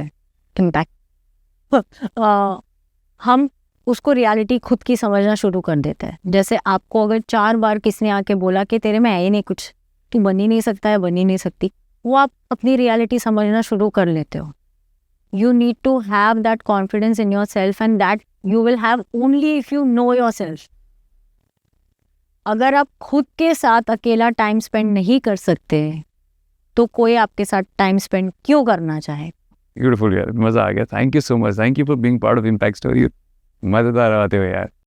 हम उसको रियलिटी खुद की समझना शुरू कर देते हैं। जैसे आपको अगर 4 बार किसने आके बोला कि तेरे में है ही नहीं कुछ, तू बन ही नहीं सकता है, बन ही नहीं सकती, वो आप अपनी रियलिटी समझना शुरू कर लेते हो। You need to have that confidence in yourself and that you will have only if you know yourself. अगर आप खुद के साथ अकेला टाइम स्पेंड नहीं कर सकते तो कोई आपके साथ टाइम स्पेंड क्यों करना चाहे? ब्यूटीफुल यार, मज़ा आ गया। Thank you so much, thank you for being part of impact story. मज़ेदार आते हो यार।